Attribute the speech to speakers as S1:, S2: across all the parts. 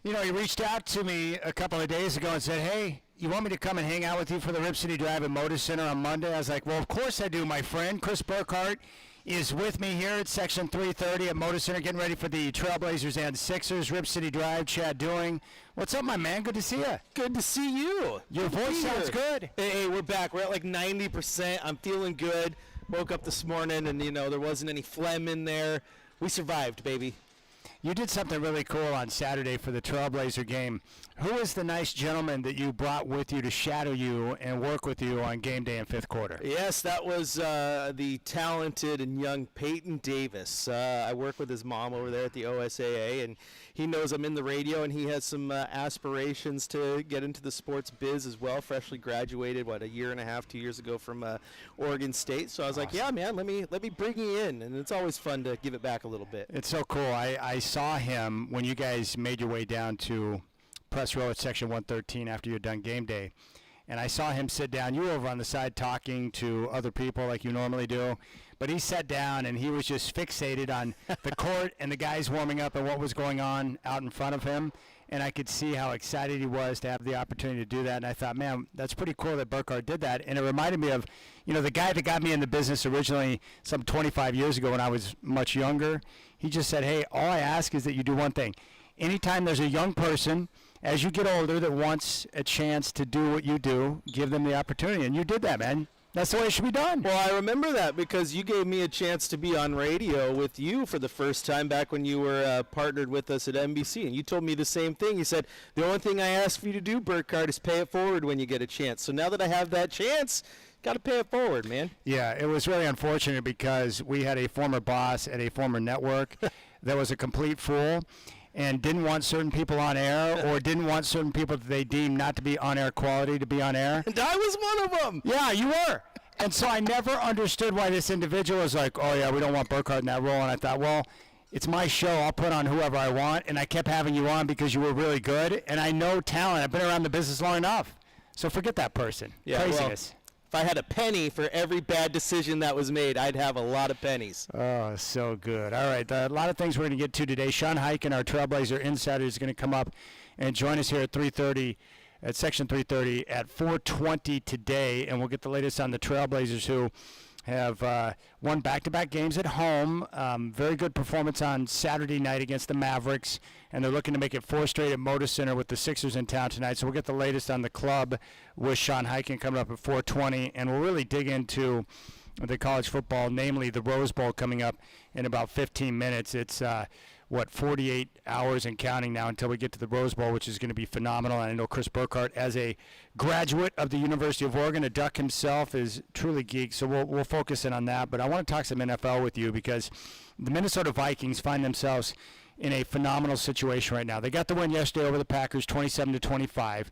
S1: You know, he reached out to me a couple of days ago and said, hey, you want me to come and hang out with you for the Rip City Drive at Motor Center on Monday? I was like, well, of course I do, my friend. Chris Burkhardt is with me here at Section 330 at Motor Center, getting ready for the Trailblazers and Sixers. Rip City Drive, Chad Doing. What's up, my man? Good to see you.
S2: Good to see you.
S1: Your voice sounds good.
S2: Hey, we're back. We're at like 90%. I'm feeling good. Woke up this morning and, there wasn't any phlegm in there. We survived, baby.
S1: You did something really cool on Saturday for the Trailblazer game. Who is the nice gentleman that you brought with you to shadow you and work with you on game day and fifth quarter?
S2: Yes, that was the talented and young Peyton Davis. I work with his mom over there at the OSAA, and he knows I'm in the radio, and he has some aspirations to get into the sports biz as well. Freshly graduated, a year and a half, 2 years ago from Oregon State. So I was like, yeah, man, let me bring you in, and it's always fun to give it back a little bit.
S1: It's so cool. I saw him when you guys made your way down to press row at Section 113 after you had done game day, and I saw him sit down. You were over on the side talking to other people like you normally do, but he sat down and he was just fixated on the court and the guys warming up and what was going on out in front of him, and I could see how excited he was to have the opportunity to do that. And I thought, man, that's pretty cool that Burkhardt did that. And it reminded me of, the guy that got me in the business originally some 25 years ago when I was much younger. He just said, hey, all I ask is that you do one thing. Anytime there's a young person, as you get older, that wants a chance to do what you do, give them the opportunity. And you did that, man. That's the way it should be done.
S2: Well, I remember that because you gave me a chance to be on radio with you for the first time back when you were partnered with us at NBC. And you told me the same thing. You said, the only thing I ask for you to do, Burkhardt, is pay it forward when you get a chance. So now that I have that chance, got to pay it forward, man.
S1: Yeah, it was really unfortunate because we had a former boss at a former network that was a complete fool and didn't want certain people on air or didn't want certain people that they deemed not to be on-air quality to be on air.
S2: And I was one of them.
S1: Yeah, you were. And so I never understood why this individual was like, oh, yeah, we don't want Burkhardt in that role. And I thought, well, it's my show. I'll put on whoever I want. And I kept having you on because you were really good. And I know talent. I've been around the business long enough. So forget that person.
S2: Yeah,
S1: craziness.
S2: Well, if I had a penny for every bad decision that was made, I'd have a lot of pennies.
S1: Oh, so good. All right, a lot of things we're going to get to today. Sean Highkin, our Trailblazer Insider, is going to come up and join us here at 3:30, at Section 3:30 at 4:20 today, and we'll get the latest on the Trailblazers who have won back-to-back games at home. Very good performance on Saturday night against the Mavericks, and they're looking to make it 4 straight at Motor Center with the Sixers in town tonight. So we'll get the latest on the club with Sean Highkin coming up at 4:20, and we'll really dig into the college football, namely the Rose Bowl coming up in about 15 minutes. It's 48 hours and counting now until we get to the Rose Bowl, which is going to be phenomenal. And I know Chris Burkhardt, as a graduate of the University of Oregon, a Duck himself, is truly geek. So we'll focus in on that. But I want to talk some NFL with you because the Minnesota Vikings find themselves in a phenomenal situation right now. They got the win yesterday over the Packers, 27-25.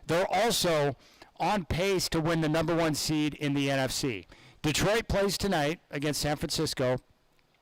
S1: They're also on pace to win the number 1 seed in the NFC. Detroit plays tonight against San Francisco.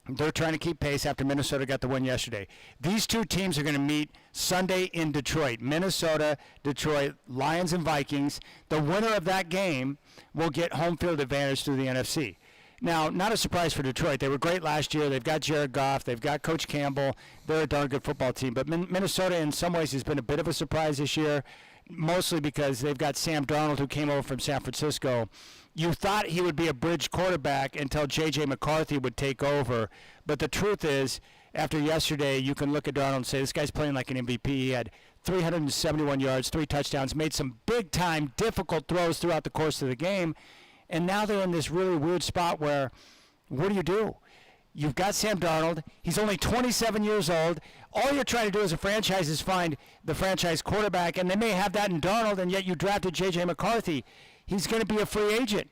S1: They're trying to keep pace after Minnesota got the win yesterday. These two teams are going to meet Sunday in Detroit. Minnesota, Detroit, Lions and Vikings. The winner of that game will get home field advantage through the NFC. Now, not a surprise for Detroit. They were great last year. They've got Jared Goff. They've got Coach Campbell. They're a darn good football team. But Minnesota, in some ways, has been a bit of a surprise this year, mostly because they've got Sam Darnold, who came over from San Francisco. You thought he would be a bridge quarterback until J.J. McCarthy would take over. But the truth is, after yesterday, you can look at Darnold and say, this guy's playing like an MVP. He had 371 yards, 3 touchdowns, made some big-time, difficult throws throughout the course of the game. And now they're in this really weird spot where, what do? You've got Sam Darnold. He's only 27 years old. All you're trying to do as a franchise is find the franchise quarterback, and they may have that in Darnold, and yet you drafted J.J. McCarthy. He's going to be a free agent.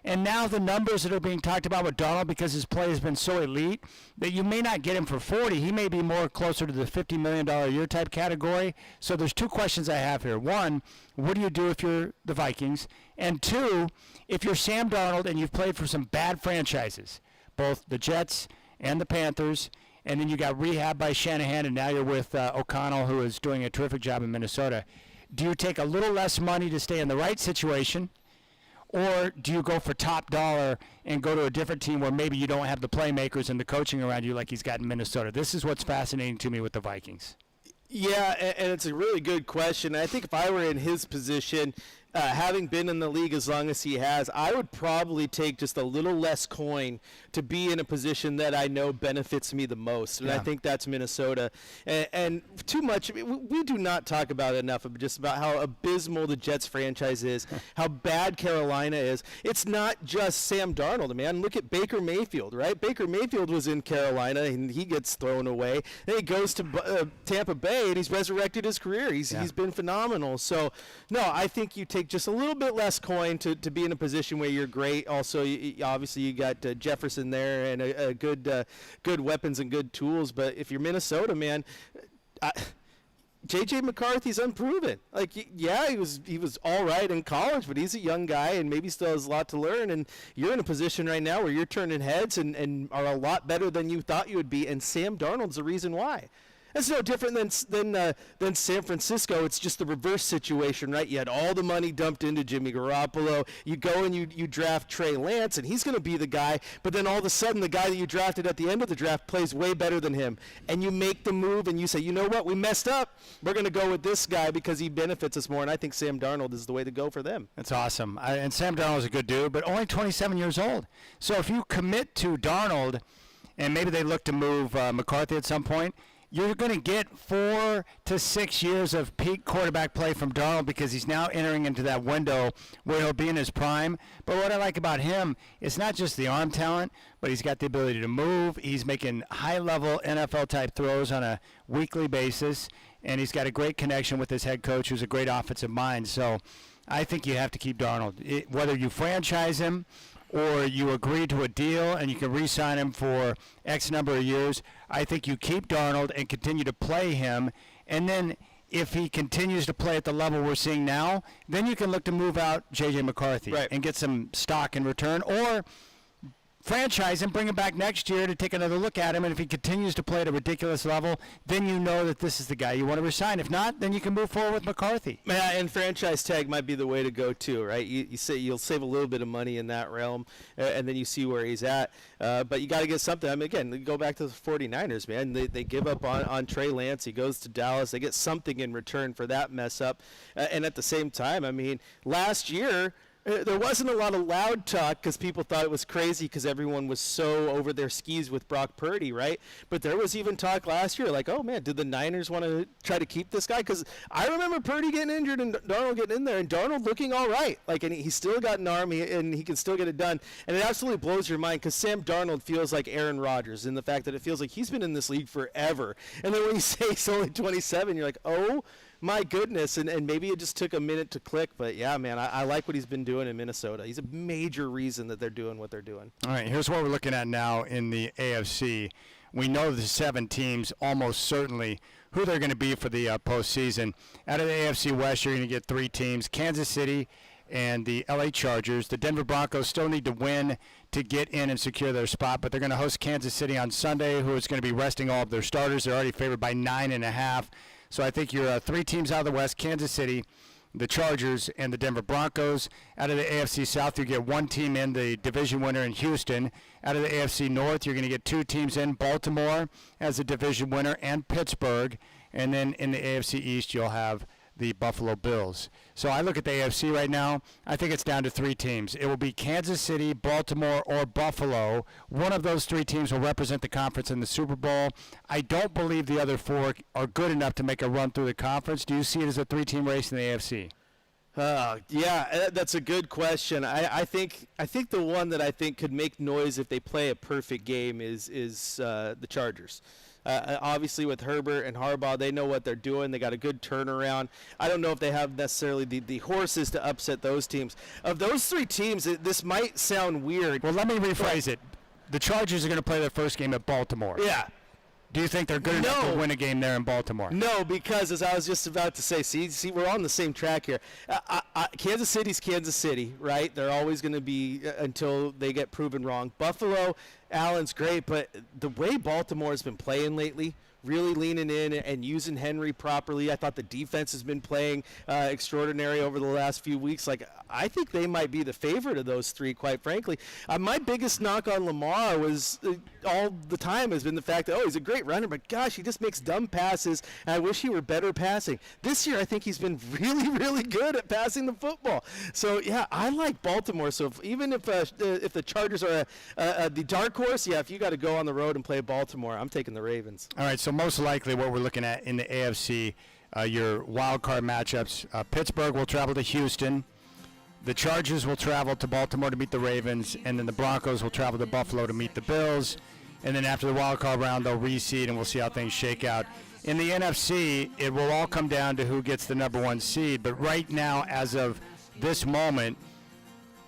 S1: And now the numbers that are being talked about with Darnold, because his play has been so elite, that you may not get him for 40. He may be more closer to the $50 million a year type category. So there's 2 questions I have here. 1, what do you do if you're the Vikings? And 2, if you're Sam Darnold and you've played for some bad franchises, both the Jets and the Panthers, and then you got rehab by Shanahan, and now you're with O'Connell, who is doing a terrific job in Minnesota. Do you take a little less money to stay in the right situation, or do you go for top dollar and go to a different team where maybe you don't have the playmakers and the coaching around you like he's got in Minnesota? This is what's fascinating to me with the Vikings.
S2: Yeah, and it's a really good question. I think if I were in his position, having been in the league as long as he has, I would probably take just a little less coin to be in a position that I know benefits me the most. And I think that's Minnesota. And too much, we do not talk about it enough, just about how abysmal the Jets franchise is, how bad Carolina is. It's not just Sam Darnold, man. Look at Baker Mayfield, right? Baker Mayfield was in Carolina, and he gets thrown away. Then he goes to Tampa Bay, and he's resurrected his career. He's been phenomenal. So, no, I think you take just a little bit less coin to be in a position where you're great. Also, obviously, you got Jefferson there and a good weapons and good tools. But if you're Minnesota, man, J.J. McCarthy's unproven. Like, yeah, he was all right in college, but he's a young guy and maybe still has a lot to learn. And you're in a position right now where you're turning heads and are a lot better than you thought you would be. And Sam Darnold's the reason why. It's no different than San Francisco. It's just the reverse situation, right? You had all the money dumped into Jimmy Garoppolo. You go and you draft Trey Lance, and he's going to be the guy. But then all of a sudden, the guy that you drafted at the end of the draft plays way better than him. And you make the move, and you say, you know what? We messed up. We're going to go with this guy because he benefits us more. And I think Sam Darnold is the way to go for them.
S1: That's awesome. And Sam Darnold is a good dude, but only 27 years old. So if you commit to Darnold, and maybe they look to move McCarthy at some point, you're going to get 4 to 6 years of peak quarterback play from Darnold because he's now entering into that window where he'll be in his prime. But what I like about him is not just the arm talent, but he's got the ability to move. He's making high-level NFL-type throws on a weekly basis, and he's got a great connection with his head coach, who's a great offensive mind. So I think you have to keep Darnold. Whether you franchise him or you agree to a deal and you can re-sign him for X number of years, I think you keep Darnold and continue to play him. And then if he continues to play at the level we're seeing now, then you can look to move out J.J. McCarthy and get some stock in return, or franchise him, bring him back next year to take another look at him, and if he continues to play at a ridiculous level, then you know that this is the guy you want to resign. If not, then you can move forward with McCarthy.
S2: Yeah, and franchise tag might be the way to go too, right? You say you'll save a little bit of money in that realm, and then you see where he's at. But you got to get something. I mean, again, go back to the 49ers, man. They give up on Trey Lance. He goes to Dallas. They get something in return for that mess up. And at the same time, I mean, last year, there wasn't a lot of loud talk because people thought it was crazy because everyone was so over their skis with Brock Purdy, right? But there was even talk last year like, oh, man, did the Niners want to try to keep this guy? Because I remember Purdy getting injured and Darnold getting in there, and Darnold looking all right. Like, and he's still got an arm, and he can still get it done. And it absolutely blows your mind because Sam Darnold feels like Aaron Rodgers in the fact that it feels like he's been in this league forever. And then when you say he's only 27, you're like, oh, my goodness, and maybe it just took a minute to click, but yeah, man, I like what he's been doing in Minnesota. He's a major reason that they're doing what they're doing.
S1: All right, here's what we're looking at now in the AFC. We know the 7 teams almost certainly who they're going to be for the postseason. Out of the AFC West, you're going to get 3 teams, Kansas City and the LA Chargers. The Denver Broncos still need to win to get in and secure their spot, but they're going to host Kansas City on Sunday, who is going to be resting all of their starters. They're already favored by 9.5. So I think you're 3 teams out of the West, Kansas City, the Chargers, and the Denver Broncos. Out of the AFC South, you get 1 team in, the division winner in Houston. Out of the AFC North, you're going to get 2 teams in, Baltimore as a division winner and Pittsburgh. And then in the AFC East, you'll have the Buffalo Bills. So I look at the AFC right now. I think it's down to 3 teams. It will be Kansas City, Baltimore, or Buffalo. One of those 3 teams will represent the conference in the Super Bowl. I don't believe the other 4 are good enough to make a run through the conference. Do you see it as a 3-team race in the AFC?
S2: Yeah, that's a good question. I think the one that I think could make noise if they play a perfect game is the Chargers. Obviously, with Herbert and Harbaugh, they know what they're doing. They got a good turnaround. I don't know if they have necessarily the horses to upset those teams. Of those 3 teams, this might sound weird.
S1: Well, let me rephrase it. The Chargers are going to play their first game at Baltimore.
S2: Yeah.
S1: Do you think they're good enough to win a game there in Baltimore?
S2: No, because as I was just about to say, see, we're on the same track here. Kansas City's Kansas City, right? They're always going to be until they get proven wrong. Buffalo, Allen's great, but the way Baltimore has been playing lately, really leaning in and using Henry properly. I thought the defense has been playing extraordinary over the last few weeks. Like, I think they might be the favorite of those three, quite frankly. My biggest knock on Lamar was all the time has been the fact that, he's a great runner, but gosh, he just makes dumb passes, and I wish he were better passing. This year, I think he's been really, really good at passing the football. So, yeah, I like Baltimore. So even if the Chargers are the dark horse, if you got to go on the road and play Baltimore, I'm taking the Ravens.
S1: All right, so most likely what we're looking at in the AFC, your wild card matchups, Pittsburgh will travel to Houston. The Chargers will travel to Baltimore to meet the Ravens, and then the Broncos will travel to Buffalo to meet the Bills. And then after the wild card round, they'll reseed, and we'll see how things shake out. In the NFC, it will all come down to who gets the number one seed. But right now, as of this moment,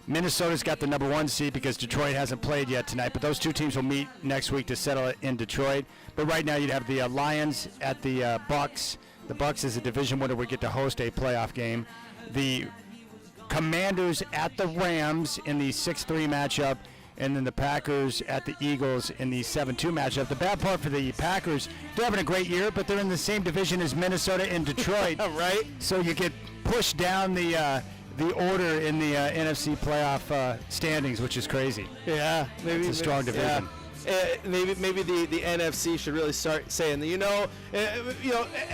S1: Minnesota's got the number one seed because Detroit hasn't played yet tonight. But those two teams will meet next week to settle it in Detroit. But right now, you'd have the Lions at the Bucks. The Bucks is a division winner. We get to host a playoff game. The Commanders at the Rams in the 6-3 matchup, and then the Packers at the Eagles in the 7-2 matchup. The bad part for the Packers, they're having a great year, but they're in the same division as Minnesota and Detroit.
S2: Right.
S1: So you get pushed down the order in the NFC playoff standings, which is crazy.
S2: Yeah, maybe
S1: It's a strong division.
S2: Yeah. Maybe the NFC should really start saying that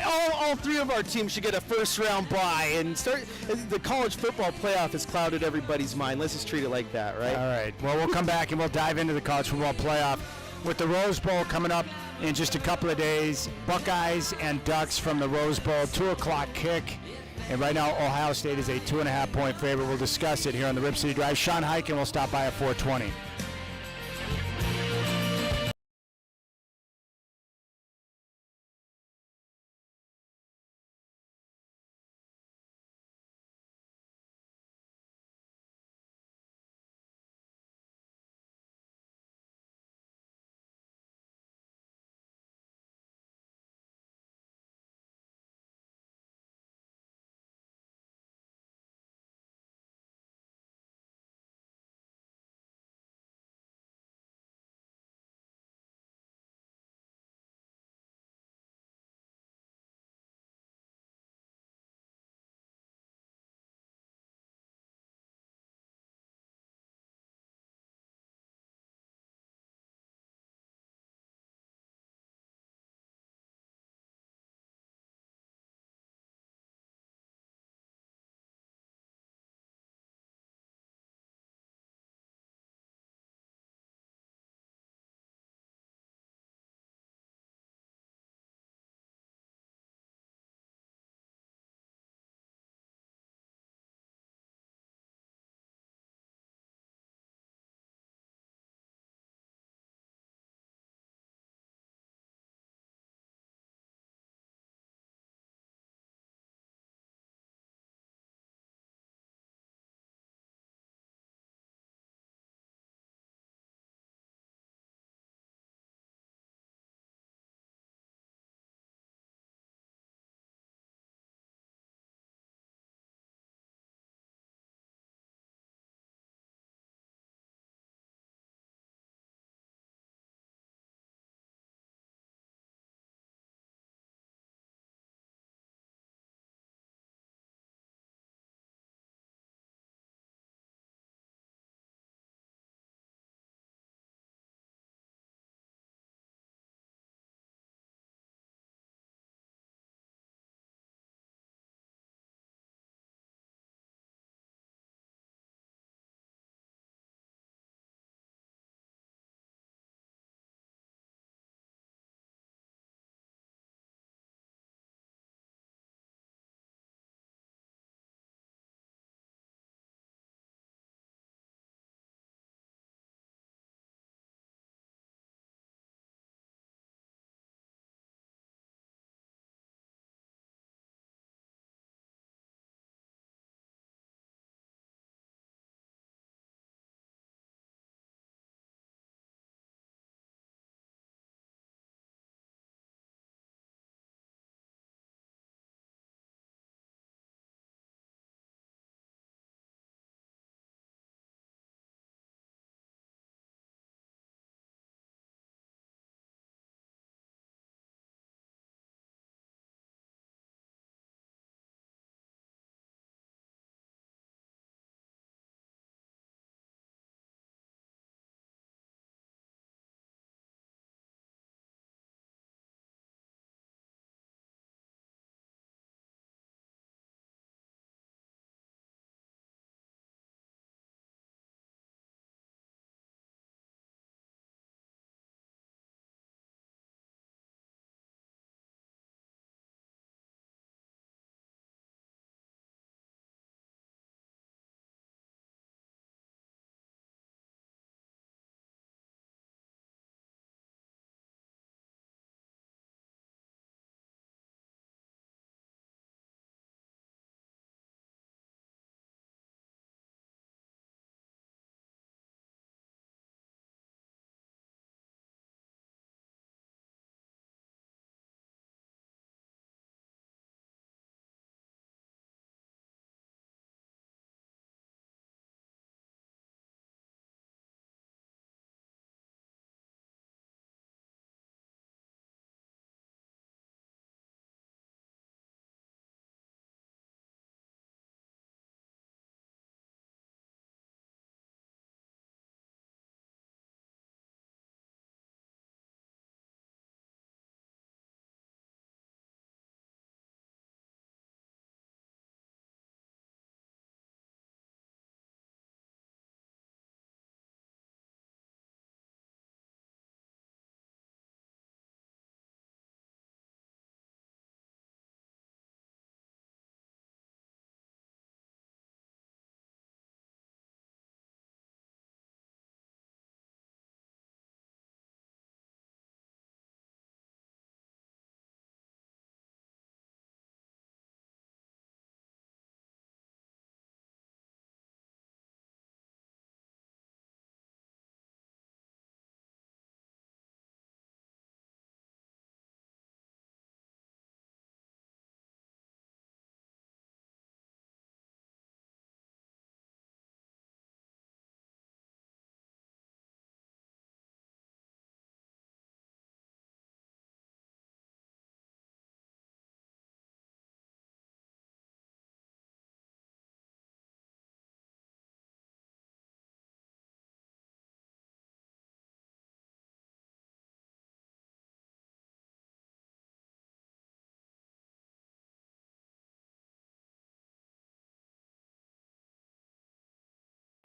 S2: all three of our teams should get a first round bye and start. The college football playoff has clouded everybody's mind. Let's just treat it like that, right?
S1: All right. Well, we'll come back and we'll dive into the college football playoff with the Rose Bowl coming up in just a couple of days. Buckeyes and Ducks from the Rose Bowl, 2:00 kick. And right now, Ohio State is a 2.5-point favorite. We'll discuss it here on the Rip City Drive. Sean Hiken will stop by at 4:20.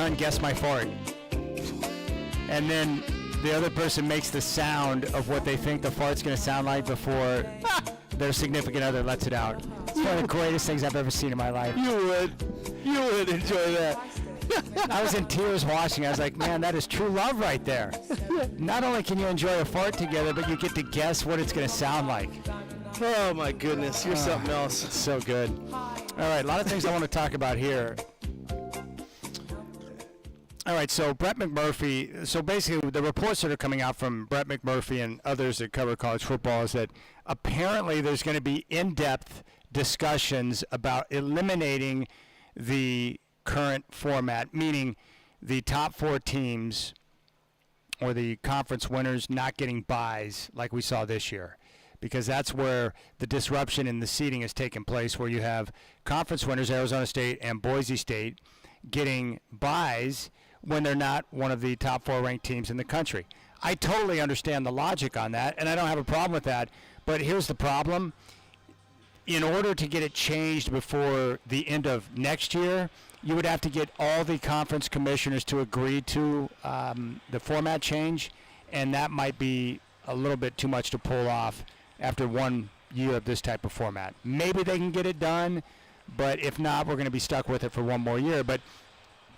S1: Sean, guess my fart. And then the other person makes the sound of what they think the fart's going to sound like before their significant other lets it out. It's one of the greatest things I've ever seen in my life.
S2: You would enjoy that.
S1: I was in tears watching. I was like, man, that is true love right there. Not only can you enjoy a fart together, but you get to guess what it's going to sound like.
S2: Oh, my goodness. You're something else.
S1: It's so good. All right, a lot of things I want to talk about here. All right, so Brett McMurphy, so basically the reports that are coming out from Brett McMurphy and others that cover college football is that apparently there's going to be in-depth discussions about eliminating the current format, meaning the top 4 teams or the conference winners not getting byes like we saw this year, because that's where the disruption in the seeding has taken place, where you have conference winners, Arizona State and Boise State, getting byes when they're not one of the top 4 ranked teams in the country. I totally understand the logic on that, and I don't have a problem with that, but here's the problem. In order to get it changed before the end of next year, you would have to get all the conference commissioners to agree to the format change, and that might be a little bit too much to pull off after 1 year of this type of format. Maybe they can get it done, but if not, we're going to be stuck with it for 1 more year. But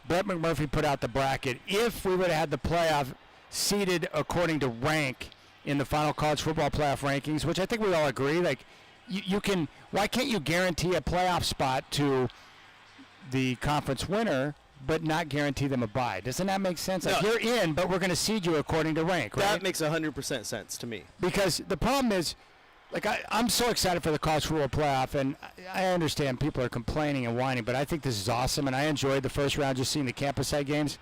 S1: Brett McMurphy put out the bracket. If we would have had the playoff seeded according to rank in the final college football playoff rankings, which I think we all agree, like you can, why can't you guarantee a playoff spot to the conference winner but not guarantee them a bye? Doesn't that make sense? Like,
S2: No.
S1: you're in, but we're going to seed you according to rank, right?
S2: That makes 100% sense to me.
S1: Because the problem is, like, I'm so excited for the college football playoff, and I understand people are complaining and whining, but I think this is awesome, and I enjoyed the first round just seeing the campus side games.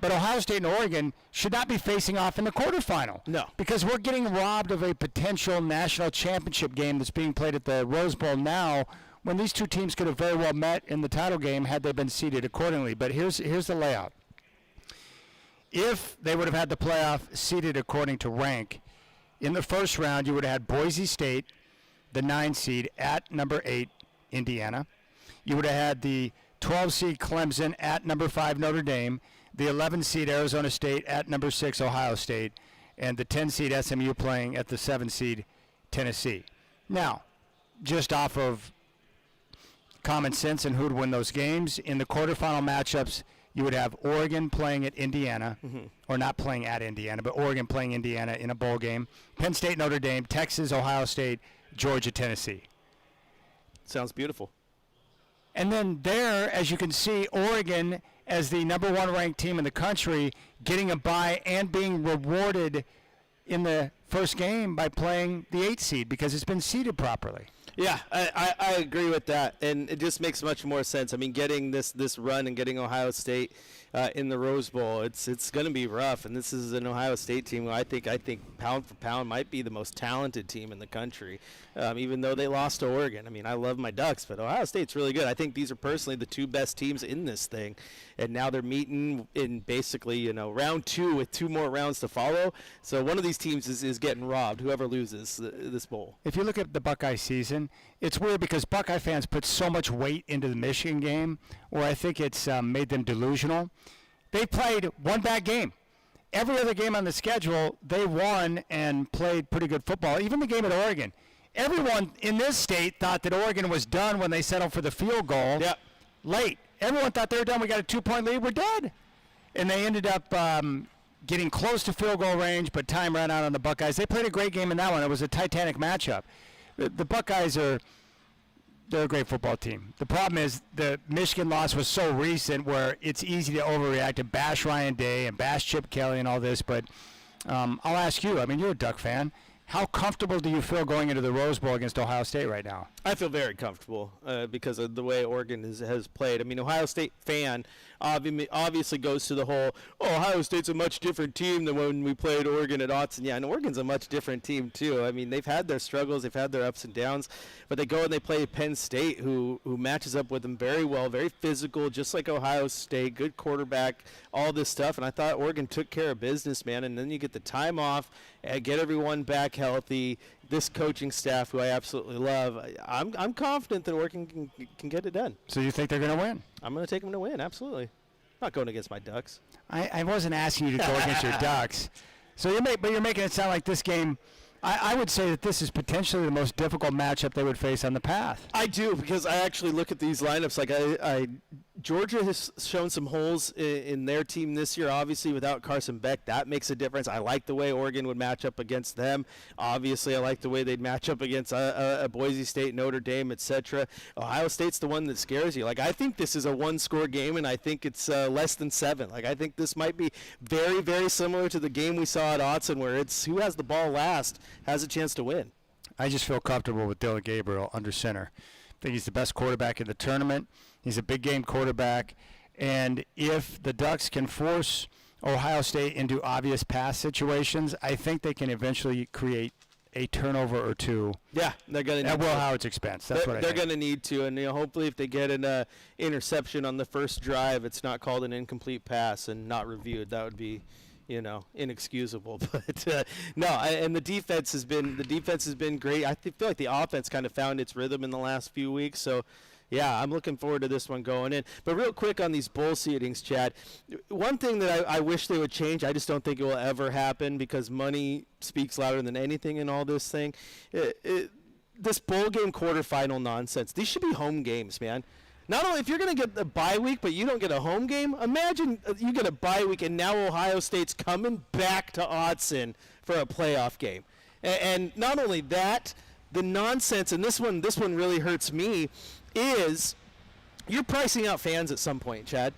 S1: But Ohio State and Oregon should not be facing off in the quarterfinal.
S2: No.
S1: Because we're getting robbed of a potential national championship game that's being played at the Rose Bowl now, when these two teams could have very well met in the title game had they been seeded accordingly. But here's the layout. If they would have had the playoff seeded according to rank, in the first round, you would have had Boise State, the 9 seed, at number 8, Indiana. You would have had the 12 seed Clemson at number 5, Notre Dame, the 11 seed Arizona State at number 6, Ohio State, and the 10 seed SMU playing at the 7 seed Tennessee. Now, just off of common sense and who would win those games, in the quarterfinal matchups, you would have Oregon playing at Indiana, or not playing at Indiana, but Oregon playing Indiana in a bowl game. Penn State, Notre Dame, Texas, Ohio State, Georgia, Tennessee.
S2: Sounds beautiful.
S1: And then there, as you can see, Oregon as the number 1 ranked team in the country, getting a bye and being rewarded in the first game by playing the 8 seed because it's been seeded properly.
S2: Yeah, I agree with that, and it just makes much more sense. I mean, getting this run and getting Ohio State in the Rose Bowl, it's going to be rough, and this is an Ohio State team who I think pound for pound might be the most talented team in the country, even though they lost to Oregon. I mean, I love my Ducks, but Ohio State's really good. I think these are personally the 2 best teams in this thing, and now they're meeting in basically, round 2 with 2 more rounds to follow. So one of these teams is getting robbed, whoever loses this bowl.
S1: If you look at the Buckeye season, it's weird because Buckeye fans put so much weight into the Michigan game where I think it's made them delusional. They played 1 bad game. Every other game on the schedule, they won and played pretty good football, even the game at Oregon. Everyone in this state thought that Oregon was done when they settled for the field goal late. Everyone thought they were done. We got a 2-point lead. We're dead. And they ended up getting close to field goal range, but time ran out on the Buckeyes. They played a great game in that one. It was a titanic matchup. The Buckeyes they're a great football team. The problem is the Michigan loss was so recent where it's easy to overreact and bash Ryan Day and bash Chip Kelly and all this, but I'll ask you, I mean, you're a Duck fan. How comfortable do you feel going into the Rose Bowl against Ohio State right now?
S2: I feel very comfortable because of the way Oregon has played. I mean, Ohio State fan obviously goes to the whole, Ohio State's a much different team than when we played Oregon at Autzen. Yeah, and Oregon's a much different team, too. I mean, they've had their struggles, they've had their ups and downs, but they go and they play Penn State, who matches up with them very well, very physical, just like Ohio State, good quarterback, all this stuff. And I thought Oregon took care of business, man, and then you get the time off, get everyone back healthy. This coaching staff, who I absolutely love, I'm confident that Oregon can get it done.
S1: So you think they're going to win?
S2: I'm going to take them to win, absolutely. Not going against my Ducks.
S1: I wasn't asking you to go against your Ducks. So you're making it sound like this game. I would say that this is potentially the most difficult matchup they would face on the path.
S2: I do, because I actually look at these lineups. Like Georgia has shown some holes in their team this year. Obviously, without Carson Beck, that makes a difference. I like the way Oregon would match up against them. Obviously, I like the way they'd match up against Boise State, Notre Dame, etc. Ohio State's the one that scares you. Like, I think this is a one-score game, and I think it's less than 7. Like, I think this might be very, very similar to the game we saw at Autzen, where it's who has the ball last has a chance to win.
S1: I just feel comfortable with Dylan Gabriel under center. I think he's the best quarterback in the tournament. He's a big game quarterback. And if the Ducks can force Ohio State into obvious pass situations, I think they can eventually create a turnover or two.
S2: Yeah, they're going to
S1: at Will Howard's expense. That's what I think.
S2: They're going to need to, and hopefully if they get an interception on the first drive, it's not called an incomplete pass and not reviewed. That would be inexcusable. But no, and the defense has been great. I feel like the offense kind of found its rhythm in the last few weeks. So, yeah, I'm looking forward to this one going in. But real quick on these bowl seedings, Chad, one thing that I wish they would change, I just don't think it will ever happen because money speaks louder than anything in all this thing. This bowl game quarterfinal nonsense, these should be home games, man. Not only if you're going to get the bye week, but you don't get a home game, imagine you get a bye week and now Ohio State's coming back to Autzen for a playoff game. And not only that, the nonsense, and this one really hurts me, is you're pricing out fans at some point, Chad.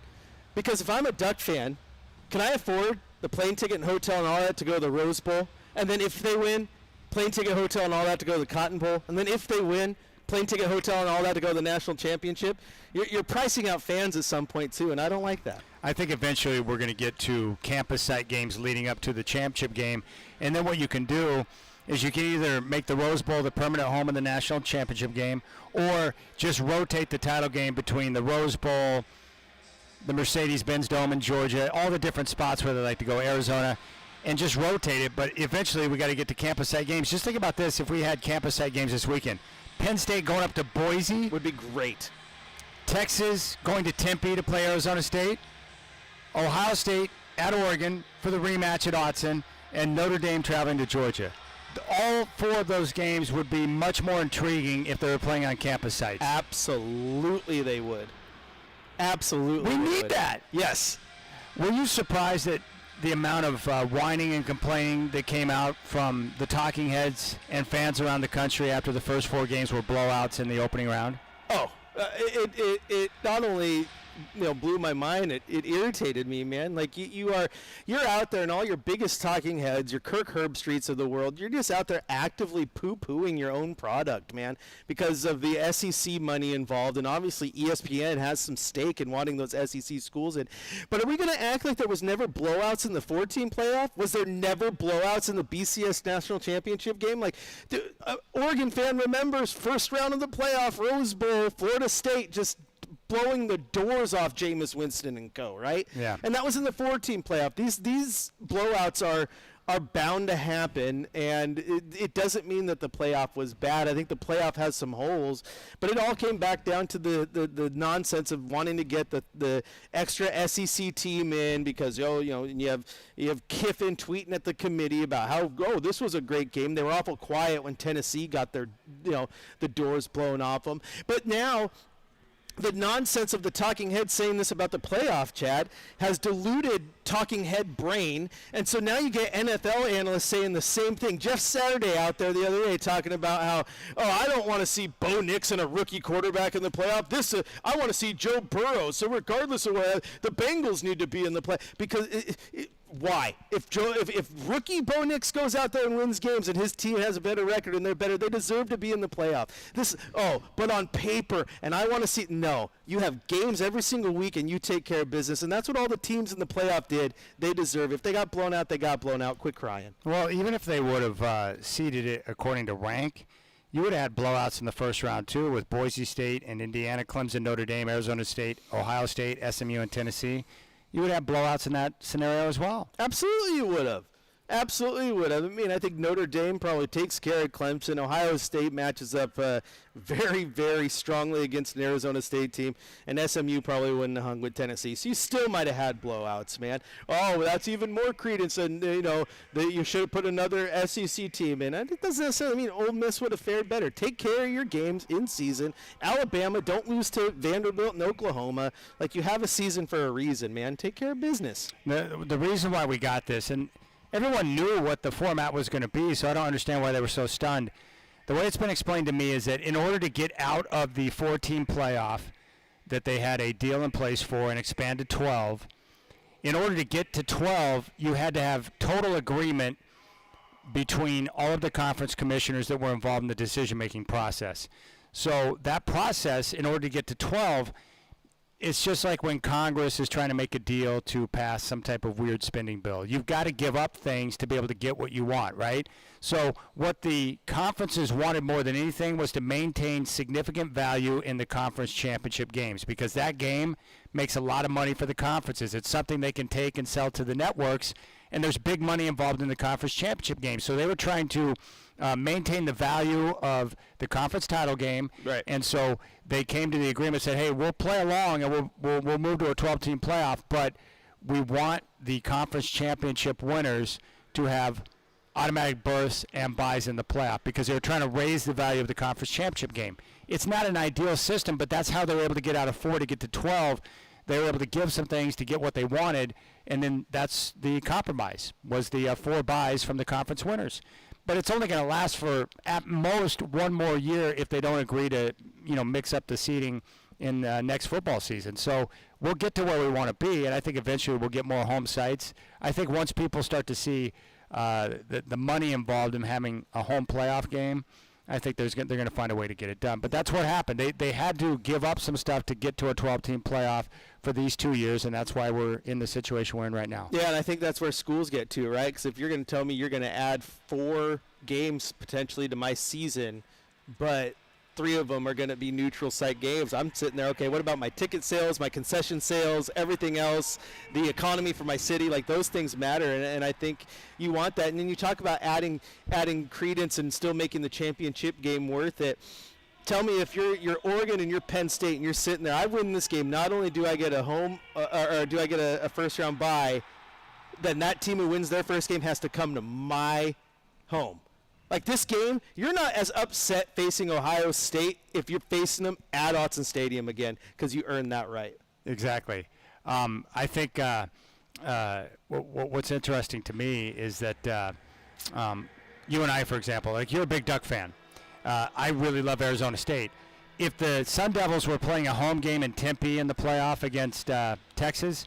S2: Because if I'm a Duck fan, can I afford the plane ticket and hotel and all that to go to the Rose Bowl? And then if they win, plane ticket, hotel, and all that to go to the Cotton Bowl? And then if they win, plane ticket, hotel, and all that to go to the national championship? You're pricing out fans at some point, too, and I don't like that.
S1: I think eventually we're going to get to campus site games leading up to the championship game. And then what you can do is you can either make the Rose Bowl the permanent home of the national championship game or just rotate the title game between the Rose Bowl, the Mercedes-Benz Dome in Georgia, all the different spots where they like to go, Arizona, and just rotate it. But eventually we got to get to campus site games. Just think about this. If we had campus site games this weekend, Penn State going up to Boise
S2: would be great.
S1: Texas going to Tempe to play Arizona State. Ohio State at Oregon for the rematch at Autzen. And Notre Dame traveling to Georgia. All 4 of those games would be much more intriguing if they were playing on campus sites.
S2: Absolutely they would. Absolutely.
S1: We need that.
S2: Yes.
S1: Were you surprised at the amount of whining and complaining that came out from the talking heads and fans around the country after the first 4 games were blowouts in the opening round?
S2: Oh, it not only blew my mind, it irritated me, man. Like you're out there and all your biggest talking heads, your Kirk Herbstreits of the world, you're just out there actively poo-pooing your own product, man, because of the SEC money involved, and obviously ESPN has some stake in wanting those SEC schools in. But are we going to act like there was never blowouts in the 14 playoff? Was there never blowouts in the BCS National Championship game? Like, Oregon fan remembers first round of the playoff, Rose Bowl, Florida State just blowing the doors off Jameis Winston and co., right?
S1: Yeah.
S2: And that was in the 14 playoff. These blowouts are bound to happen, and it doesn't mean that the playoff was bad. I think the playoff has some holes, but it all came back down to the nonsense of wanting to get the extra SEC team in because you have Kiffin tweeting at the committee about how this was a great game. They were awful quiet when Tennessee got their the doors blown off them. But now the nonsense of the talking head saying this about the playoff, Chad, has diluted talking head brain, and so now you get NFL analysts saying the same thing. Jeff Saturday out there the other day talking about how, I don't want to see Bo Nix and a rookie quarterback in the playoff. I want to see Joe Burrow. So regardless of what, the Bengals need to be in the play because why? If rookie Bo Nix goes out there and wins games and his team has a better record and they're better, they deserve to be in the playoff. But on paper, and I want to see, no, you have games every single week and you take care of business, and that's what all the teams in the playoff did. They deserve. If they got blown out, they got blown out. Quit crying.
S1: Well, even if they would have seeded it according to rank, you would have had blowouts in the first round too with Boise State and Indiana, Clemson, Notre Dame, Arizona State, Ohio State, SMU, and Tennessee. You would have blowouts in that scenario as well.
S2: Absolutely you would have. Absolutely would. I mean, I think Notre Dame probably takes care of Clemson. Ohio State matches up very, very strongly against an Arizona State team, and SMU probably wouldn't have hung with Tennessee. So you still might have had blowouts, man. Oh, that's even more credence, and that you should have put another SEC team in. It doesn't necessarily mean Ole Miss would have fared better. Take care of your games in season. Alabama, don't lose to Vanderbilt and Oklahoma. Like, you have a season for a reason, man. Take care of business.
S1: The reason why we got this, and everyone knew what the format was going to be, so I don't understand why they were so stunned. The way it's been explained to me is that in order to get out of the 4-team playoff that they had a deal in place for and expand to 12, in order to get to 12, you had to have total agreement between all of the conference commissioners that were involved in the decision-making process. So that process, in order to get to 12, it's just like when Congress is trying to make a deal to pass some type of weird spending bill. You've got to give up things to be able to get what you want, right? So what the conferences wanted more than anything was to maintain significant value in the conference championship games, because that game makes a lot of money for the conferences. It's something they can take and sell to the networks, and there's big money involved in the conference championship game. So they were trying to maintain the value of the conference title game,
S2: right?
S1: And so they came to the agreement, said, "Hey, we'll play along and we'll move to a 12-team playoff, but we want the conference championship winners to have automatic berths and buys in the playoff," because they were trying to raise the value of the conference championship game. It's not an ideal system, but that's how they were able to get out of 4 to get to 12. They were able to give some things to get what they wanted, and then that's the compromise, was the 4 buys from the conference winners. But it's only going to last for at most one more year if they don't agree to, mix up the seeding in next football season. So we'll get to where we want to be, and I think eventually we'll get more home sites. I think once people start to see the money involved in having a home playoff game, I think they're going to find a way to get it done. But that's what happened. They had to give up some stuff to get to a 12-team playoff for these 2 years, and that's why we're in the situation we're in right now.
S2: Yeah, and I think that's where schools get to, right? Because if you're going to tell me you're going to add 4 games potentially to my season, but 3 of them are going to be neutral site games, I'm sitting there, okay, what about my ticket sales, my concession sales, everything else, the economy for my city? Like, those things matter, and I think you want that. And then you talk about adding credence and still making the championship game worth it. Tell me, if you're Oregon and you're Penn State and you're sitting there, I win this game, not only do I get a home or do I get a first-round bye, then that team who wins their first game has to come to my home. Like, this game, you're not as upset facing Ohio State if you're facing them at Autzen Stadium again, because you earned that right.
S1: Exactly. I think what's interesting to me is that you and I, for example, like, you're a big Duck fan. I really love Arizona State. If the Sun Devils were playing a home game in Tempe in the playoff against Texas,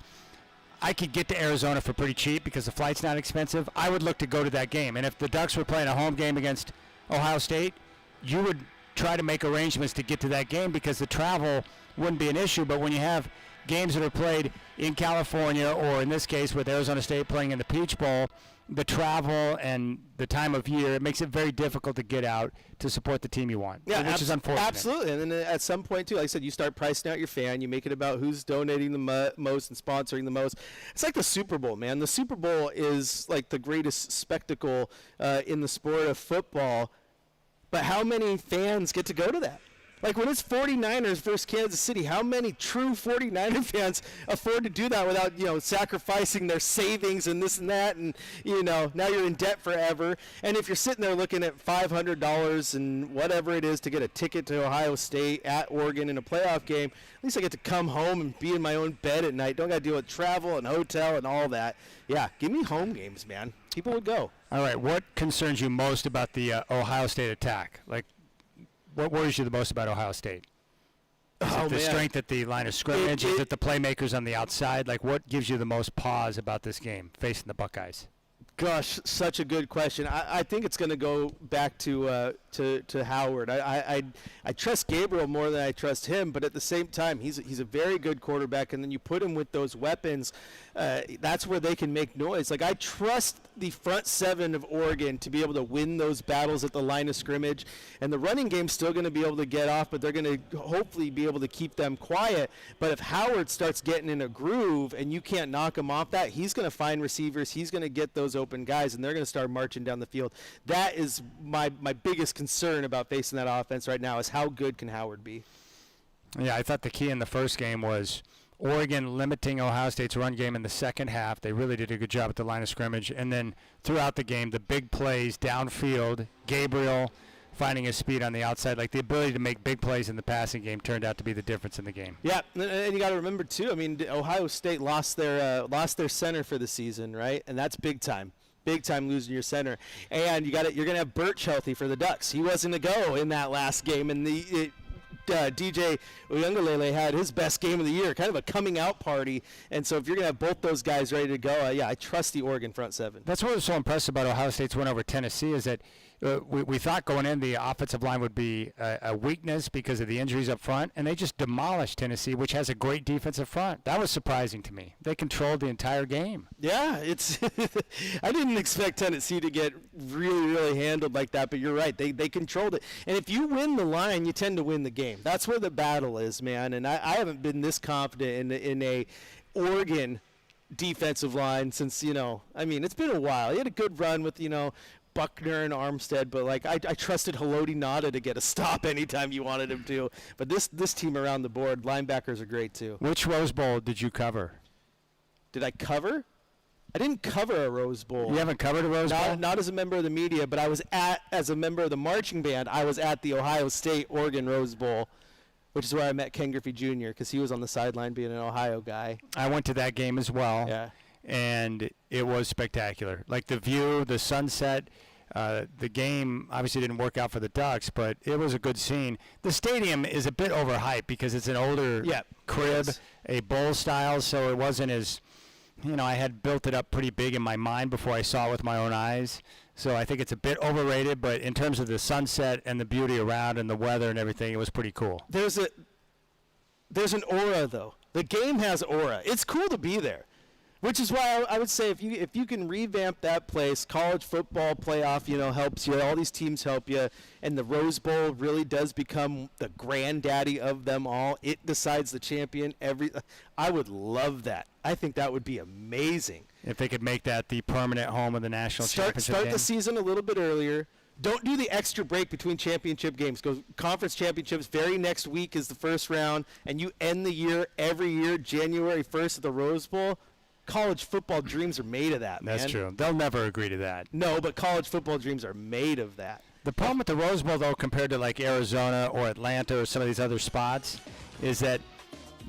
S1: I could get to Arizona for pretty cheap because the flight's not expensive. I would look to go to that game. And if the Ducks were playing a home game against Ohio State, you would try to make arrangements to get to that game because the travel wouldn't be an issue. But when you have games that are played in California, or in this case with Arizona State playing in the Peach Bowl, the travel and the time of year, it makes it very difficult to get out to support the team you want, which is unfortunate.
S2: Absolutely. And then at some point, too, like I said, you start pricing out your fan. You make it about who's donating the most and sponsoring the most. It's like the Super Bowl, man. The Super Bowl is like the greatest spectacle in the sport of football. But how many fans get to go to that? Like, when it's 49ers versus Kansas City, how many true 49er fans afford to do that without, sacrificing their savings and this and that, and, now you're in debt forever. And if you're sitting there looking at $500 and whatever it is to get a ticket to Ohio State at Oregon in a playoff game, at least I get to come home and be in my own bed at night. Don't got to deal with travel and hotel and all that. Yeah, give me home games, man. People would go.
S1: All right, what concerns you most about the Ohio State attack? Like, what worries you the most about Ohio State? Is it the strength at the line of scrimmage? Is it the playmakers on the outside? Like, what gives you the most pause about this game facing the Buckeyes?
S2: Gosh, such a good question. I think it's going to go back to Howard. I trust Gabriel more than I trust him, but at the same time, he's a very good quarterback, and then you put him with those weapons. That's where they can make noise. Like, I trust the front 7 of Oregon to be able to win those battles at the line of scrimmage, and the running game's still going to be able to get off, but they're going to hopefully be able to keep them quiet. But if Howard starts getting in a groove and you can't knock him off that, he's going to find receivers. He's going to get those open open guys, and they're going to start marching down the field. That is my biggest concern about facing that offense right now is how good can Howard be?
S1: Yeah, I thought the key in the first game was Oregon limiting Ohio State's run game in the second half. They really did a good job at the line of scrimmage. And then throughout the game, the big plays downfield, Gabriel finding his speed on the outside, like the ability to make big plays in the passing game turned out to be the difference in the game.
S2: Yeah, and you got to remember too. I mean, Ohio State lost their center for the season, right? And that's big time. Big time losing your center. And you're going to have Birch healthy for the Ducks. He wasn't a go in that last game, and DJ Uyunglele had his best game of the year, kind of a coming out party. And so if you're going to have both those guys ready to go, I trust the Oregon front seven.
S1: That's what was so impressive about Ohio State's win over Tennessee is that we thought going in the offensive line would be a weakness because of the injuries up front, and they just demolished Tennessee, which has a great defensive front. That was surprising to me. They controlled the entire game.
S2: Yeah, it's I didn't expect Tennessee to get really handled like that, but you're right. They controlled it. And if you win the line, you tend to win the game. That's where the battle is, man. And I haven't been this confident in a Oregon defensive line since, it's been a while. He had a good run with, Buckner and Armstead, but I trusted Haloti Nada to get a stop anytime you wanted him to. But this team around the board, linebackers are great too.
S1: Which Rose Bowl did you cover?
S2: Did I cover? I didn't cover a Rose Bowl.
S1: You haven't covered a Rose Bowl?
S2: Not as a member of the media, but as a member of the marching band, I was at the Ohio State-Oregon Rose Bowl, which is where I met Ken Griffey Jr. because he was on the sideline being an Ohio guy.
S1: I went to that game as well.
S2: Yeah.
S1: And it was spectacular. Like the view, the sunset, the game obviously didn't work out for the Ducks, but it was a good scene. The stadium is a bit overhyped because it's an older crib, a bowl style, so it wasn't as, I had built it up pretty big in my mind before I saw it with my own eyes. So I think it's a bit overrated, but in terms of the sunset and the beauty around and the weather and everything, it was pretty cool.
S2: There's an aura, though. The game has aura. It's cool to be there. Which is why I would say if you can revamp that place, college football playoff, helps you. All these teams help you, and the Rose Bowl really does become the granddaddy of them all. It decides the champion. I would love that. I think that would be amazing.
S1: If they could make that the permanent home of the national championship
S2: Start
S1: game.
S2: the season a little bit earlier. Don't do the extra break between championship games. Go conference championships. Very next week is the first round, and you end the year every year January 1st at the Rose Bowl. College football dreams are made of that, man.
S1: That's true. They'll never agree to that.
S2: No, but college football dreams are made of that.
S1: The problem with the Rose Bowl, though, compared to like Arizona or Atlanta or some of these other spots, is that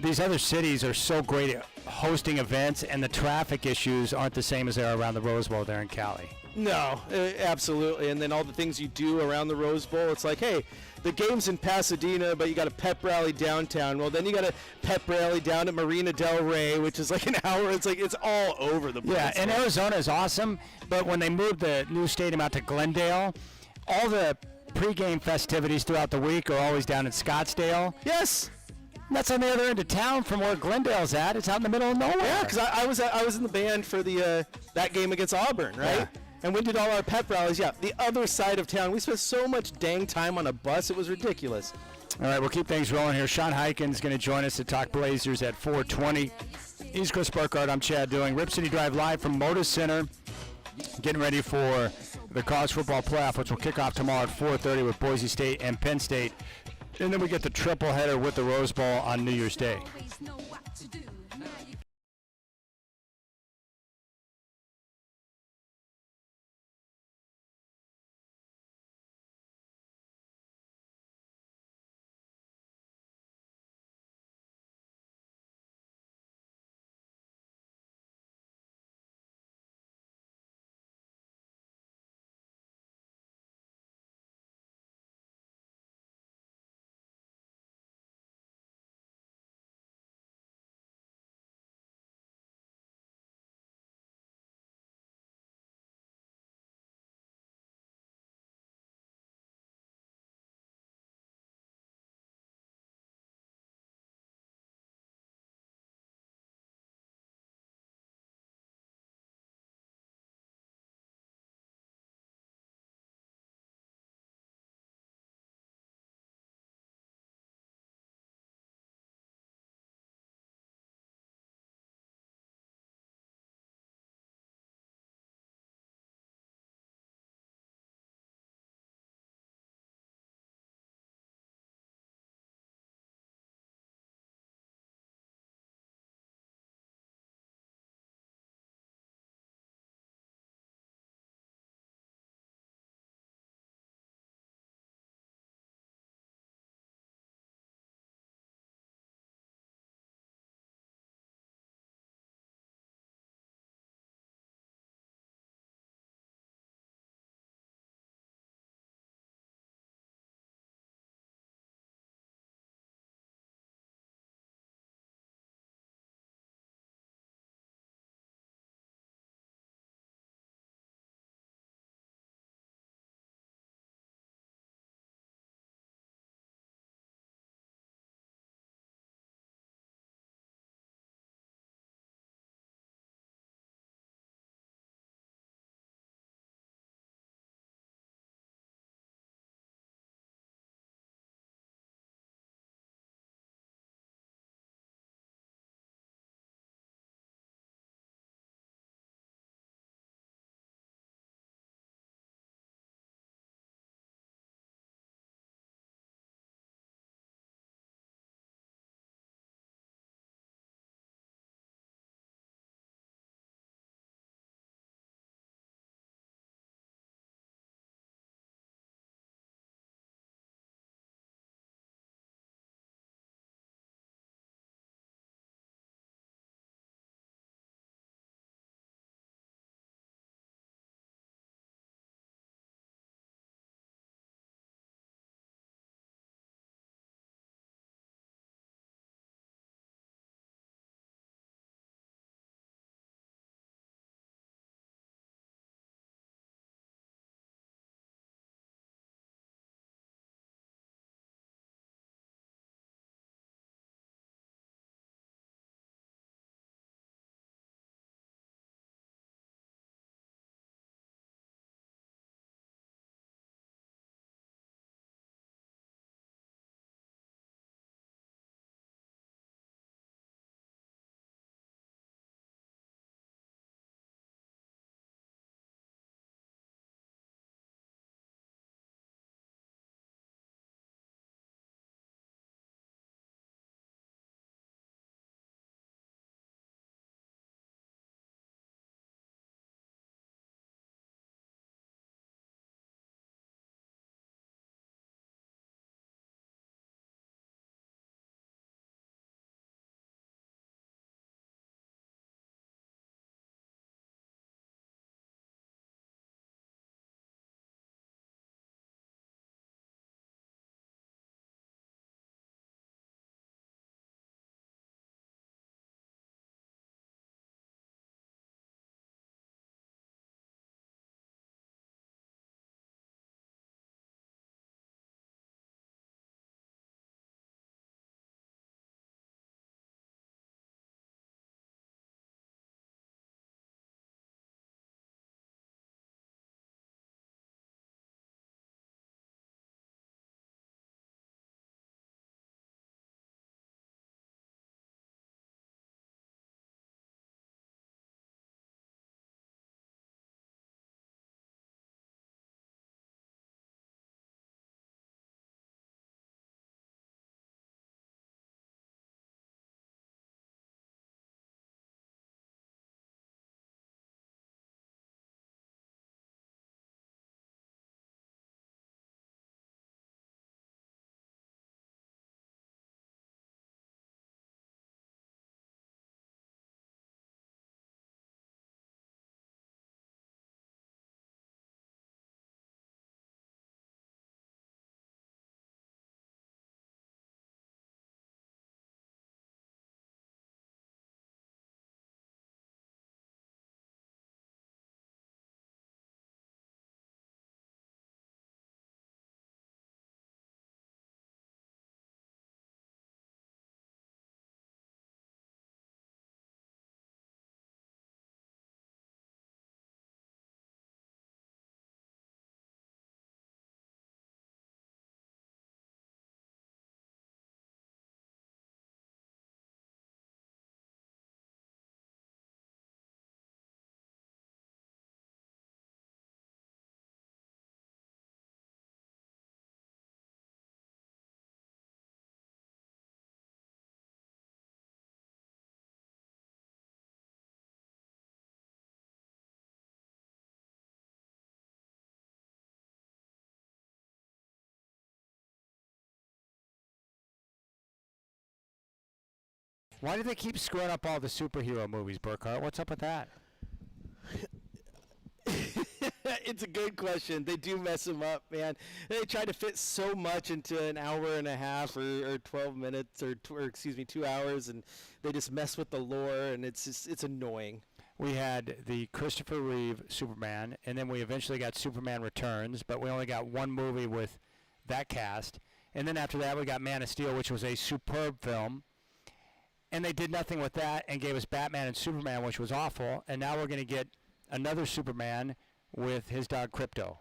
S1: these other cities are so great at hosting events, and the traffic issues aren't the same as they are around the Rose Bowl there in Cali.
S2: No, absolutely. And then all the things you do around the Rose Bowl, it's like, hey, the game's in Pasadena, but you got a pep rally downtown. Well, then you got a pep rally down at Marina Del Rey, which is like an hour. It's like it's all over the place.
S1: Yeah, and Arizona is awesome, but when they moved the new stadium out to Glendale, all the pregame festivities throughout the week are always down in Scottsdale.
S2: Yes.
S1: That's on the other end of town from where Glendale's at. It's out in the middle of nowhere.
S2: Yeah, because I was in the band for the that game against Auburn, right?
S1: Yeah.
S2: And we did all our pep rallies. Yeah, the other side of town. We spent so much dang time on a bus. It was ridiculous.
S1: All right, we'll keep things rolling here. Sean Hyken's going to join us to talk Blazers at 4:20. He's Chris Burkhardt. I'm Chad Doing. Rip City Drive live from Moda Center. Getting ready for the college football playoff, which will kick off tomorrow at 4:30 with Boise State and Penn State. And then we get the triple header with the Rose Bowl on New Year's Day. Why do they keep screwing up all the superhero movies, Burkhardt? What's up with that?
S2: It's a good question. They do mess them up, man. They try to fit so much into an hour and a half or 12 minutes or 2 hours, and they just mess with the lore, and it's annoying.
S1: We had the Christopher Reeve Superman, and then we eventually got Superman Returns, but we only got one movie with that cast. And then after that, we got Man of Steel, which was a superb film. And they did nothing with that and gave us Batman and Superman, which was awful. And now we're going to get another Superman with his dog Crypto.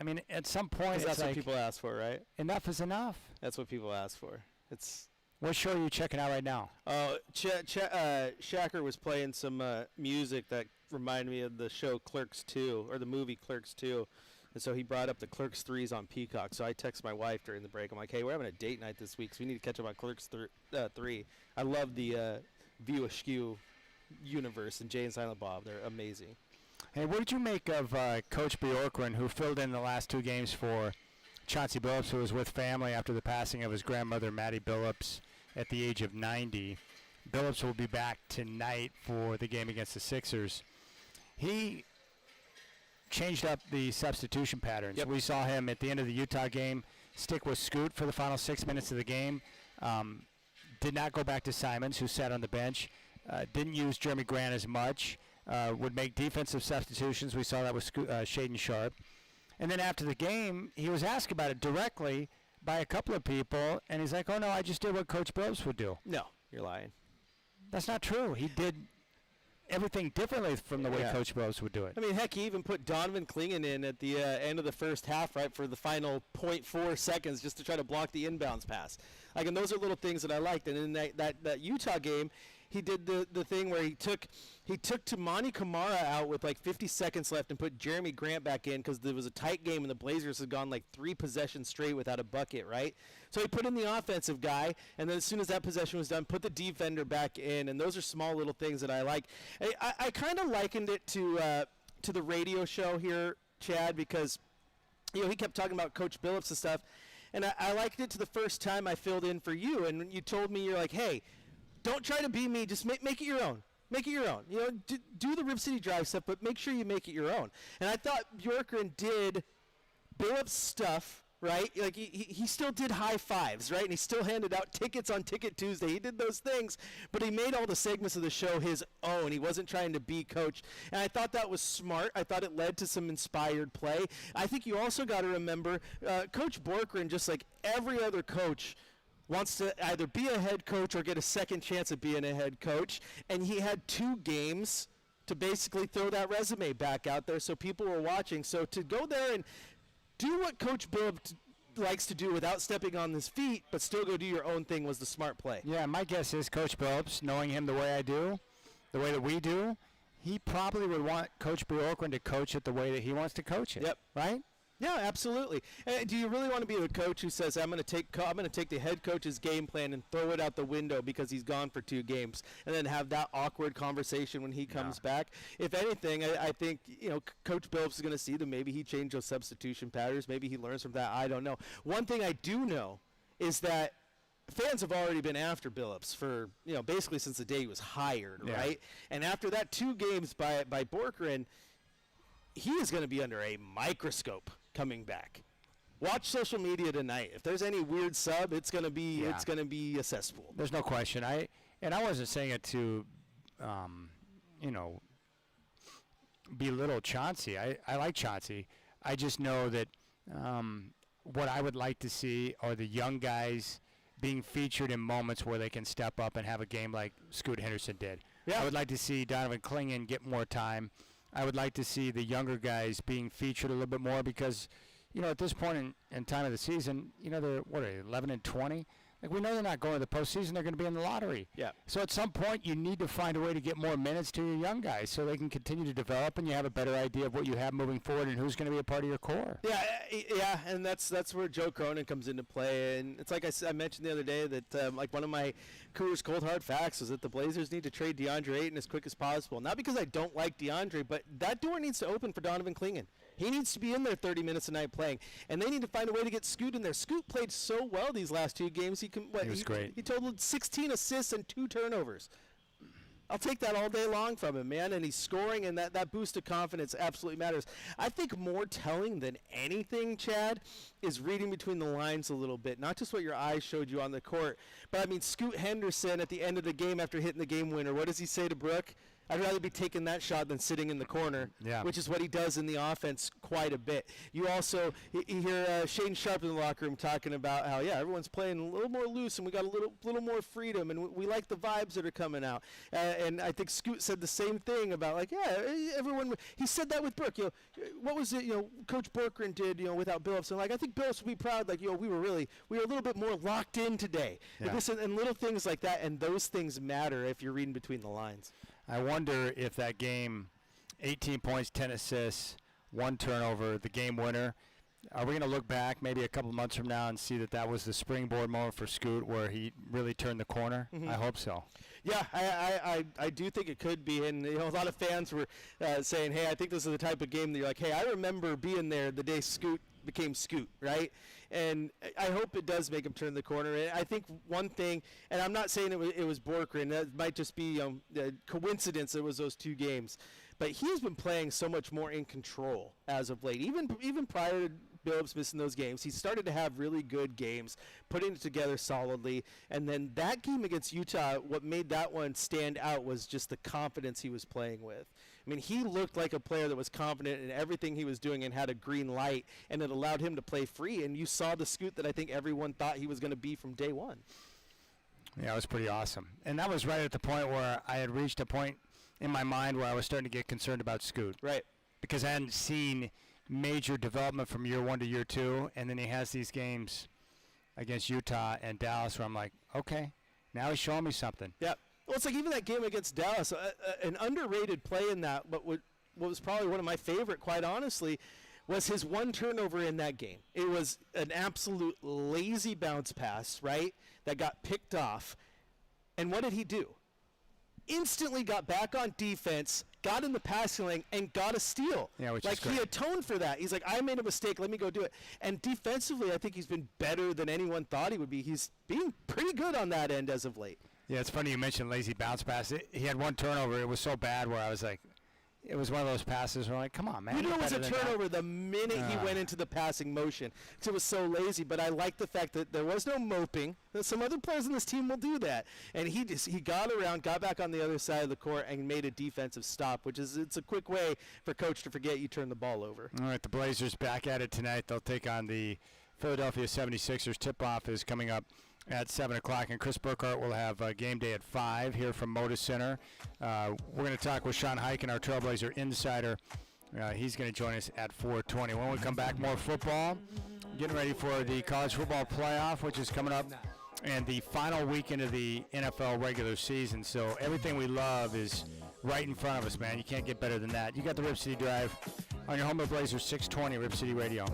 S1: I mean, at some point, it's
S2: that's
S1: like,
S2: what people ask for, right?
S1: Enough is enough.
S2: That's what people ask for. It's.
S1: What show are you checking out right now?
S2: Shacker was playing some music that reminded me of the show Clerks 2, or the movie Clerks 2. And so he brought up the Clerks 3s on Peacock. So I text my wife during the break. I'm like, hey, we're having a date night this week, so we need to catch up on Clerks 3. I love the View Askew universe, and Jay and Silent Bob. They're amazing.
S1: Hey, what did you make of Coach Bjorkgren, who filled in the last two games for Chauncey Billups, who was with family after the passing of his grandmother, Maddie Billups, at the age of 90. Billups will be back tonight for the game against the Sixers. He changed up the substitution patterns.
S2: Yep.
S1: We saw him at the end of the Utah game stick with Scoot for the final 6 minutes of the game. Did not go back to Simons, who sat on the bench. Didn't use Jeremy Grant as much. Would make defensive substitutions. We saw that with Shaden Sharp. And then after the game, he was asked about it directly by a couple of people, and he's like, oh, no, I just did what Coach Billups would do.
S2: No, you're lying.
S1: That's not true. He did everything differently from the way Coach Billups would do it.
S2: I mean, heck, he even put Donovan Clingan in at the end of the first half, right, for the final 0.4 seconds just to try to block the inbounds pass. Like, and those are little things that I liked. And in that Utah game, he did the thing where he took Tamani Kamara out with like 50 seconds left and put Jeremy Grant back in because there was a tight game and the Blazers had gone like 3 possessions straight without a bucket, right? So he put in the offensive guy, and then as soon as that possession was done, put the defender back in, and those are small little things that I like. I kind of likened it to the radio show here, Chad, because he kept talking about Coach Billups and stuff, and I liked it to the first time I filled in for you, and you told me, you're like, hey, don't try to be me. Just make it your own. Make it your own. Do the Rip City Drive stuff, but make sure you make it your own. And I thought Bjorkgren did Billups stuff, right? Like he still did high fives, right? And he still handed out tickets on Ticket Tuesday. He did those things, but he made all the segments of the show his own. He wasn't trying to be Coach. And I thought that was smart. I thought it led to some inspired play. I think you also got to remember Coach Bjorkgren, just like every other coach, wants to either be a head coach or get a second chance at being a head coach. And he had 2 games to basically throw that resume back out there so people were watching. So to go there and do what Coach Billups likes to do without stepping on his feet, but still go do your own thing was the smart play.
S1: Yeah, my guess is Coach Billups, knowing him the way I do, the way that we do, he probably would want Coach Bjorkgren to coach it the way that he wants to coach it.
S2: Yep.
S1: Right?
S2: Yeah, absolutely. Do you really want to be the coach who says, I'm going to take the head coach's game plan and throw it out the window because he's gone for 2 games, and then have that awkward conversation when he comes back? If anything, I think Coach Billups is going to see that maybe he changed those substitution patterns. Maybe he learns from that. I don't know. One thing I do know is that fans have already been after Billups for basically since the day he was hired, right? And after that 2 games by Bjorkgren, he is going to be under a microscope coming back. Watch social media tonight. If there's any weird sub, it's going to be a cesspool.
S1: There's no question. I wasn't saying it to belittle Chauncey. I like Chauncey. I just know that what I would like to see are the young guys being featured in moments where they can step up and have a game like Scoot Henderson did. Yeah. I would like to see Donovan Clingan get more time. I would like to see the younger guys being featured a little bit more because, at this point in time of the season, they're, 11 and 20? Like, we know they're not going to the postseason. They're going to be in the lottery.
S2: Yeah.
S1: So at some point, you need to find a way to get more minutes to your young guys so they can continue to develop and you have a better idea of what you have moving forward and who's going to be a part of your core.
S2: Yeah, and that's where Joe Cronin comes into play. And it's like I mentioned the other day that like one of my Cougars cold hard facts is that the Blazers need to trade DeAndre Ayton as quick as possible. Not because I don't like DeAndre, but that door needs to open for Donovan Clingan. He needs to be in there 30 minutes a night playing, and they need to find a way to get Scoot in there. Scoot played so well these last 2 games. He
S1: was great.
S2: He totaled 16 assists and 2 turnovers. I'll take that all day long from him, man, and he's scoring, and that boost of confidence absolutely matters. I think more telling than anything, Chad, is reading between the lines a little bit, not just what your eyes showed you on the court, but I mean Scoot Henderson at the end of the game after hitting the game winner, what does he say to Brooke? I'd rather be taking that shot than sitting in the corner, which is what he does in the offense quite a bit. You also you hear Shane Sharp in the locker room talking about how, everyone's playing a little more loose and we got a little more freedom and we like the vibes that are coming out. And I think Scoot said the same thing about, like, everyone. He said that with Brooke. What was it, Coach Burkhardt did, without Billups. And, like, I think Billups would be proud, like, we were a little bit more locked in today.
S1: Yeah.
S2: And little things like that, and those things matter if you're reading between the lines.
S1: I wonder if that game, 18 points, 10 assists, 1 turnover, the game winner, are we going to look back maybe a couple of months from now and see that was the springboard moment for Scoot where he really turned the corner? Mm-hmm. I hope so.
S2: Yeah, I do think it could be. And a lot of fans were saying, hey, I think this is the type of game that you're like, hey, I remember being there the day Scoot became Scoot, right? And I hope it does make him turn the corner. And I think one thing, and I'm not saying it was Borkran, that might just be a coincidence it was those 2 games, but he's been playing so much more in control as of late. Even prior to Billups missing those games, he started to have really good games, putting it together solidly. And then that game against Utah, what made that one stand out was just the confidence he was playing with. I mean, he looked like a player that was confident in everything he was doing and had a green light, and it allowed him to play free. And you saw the Scoot that I think everyone thought he was going to be from day one.
S1: Yeah, it was pretty awesome. And that was right at the point where I had reached a point in my mind where I was starting to get concerned about Scoot.
S2: Right.
S1: Because I hadn't seen major development from year 1 to year 2, and then he has these games against Utah and Dallas where I'm like, okay, now he's showing me something.
S2: Yeah. Well, it's like even that game against Dallas, an underrated play in that, but what was probably one of my favorite, quite honestly, was his 1 turnover in that game. It was an absolute lazy bounce pass, right, that got picked off. And what did he do? Instantly got back on defense, got in the passing lane, and got a steal.
S1: Yeah, which
S2: like
S1: is great.
S2: He atoned for that. He's like, I made a mistake. Let me go do it. And defensively, I think he's been better than anyone thought he would be. He's being pretty good on that end as of late.
S1: Yeah, it's funny you mentioned lazy bounce pass. He had 1 turnover. It was so bad where I was like, it was one of those passes where I'm like, come on, man.
S2: You knew it was a turnover the minute he went into the passing motion. It was so lazy, but I like the fact that there was no moping. Some other players on this team will do that. And he got around, got back on the other side of the court, and made a defensive stop, it's a quick way for Coach to forget you turned the ball over.
S1: All right, the Blazers back at it tonight. They'll take on the Philadelphia 76ers. Tip-off is coming up at 7 o'clock, and Chris Burkhardt will have game day at 5 here from Moda Center. We're going to talk with Sean Hiken, our Trailblazer insider. He's going to join us at 4:20. When we come back, more football. Getting ready for the college football playoff, which is coming up, and the final weekend of the NFL regular season. So everything we love is right in front of us, man. You can't get better than that. You got the Rip City Drive on your home of Blazers 620 Rip City Radio.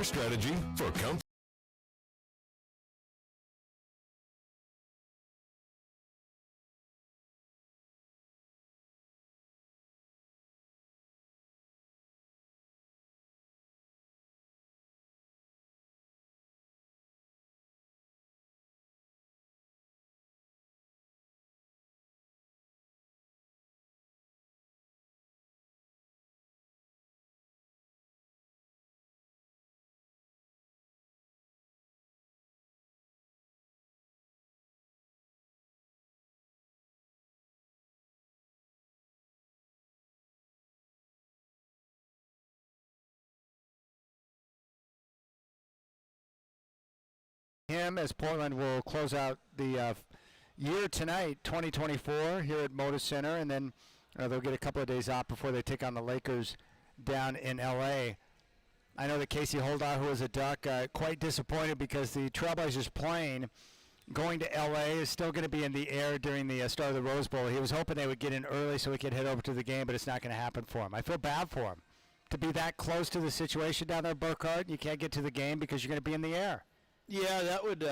S3: Strategy for comfort.
S1: Him as Portland will close out the year tonight, 2024, here at Moda Center, and then they'll get a couple of days off before they take on the Lakers down in L.A. I know that Casey Holdahl, who is a Duck, quite disappointed because the Trailblazers plane going to L.A. is still going to be in the air during the start of the Rose Bowl. He was hoping they would get in early so he could head over to the game, but it's not going to happen for him. I feel bad for him to be that close to the situation down there, Burkhardt. You can't get to the game because you're going to be in the air.
S2: Yeah, that would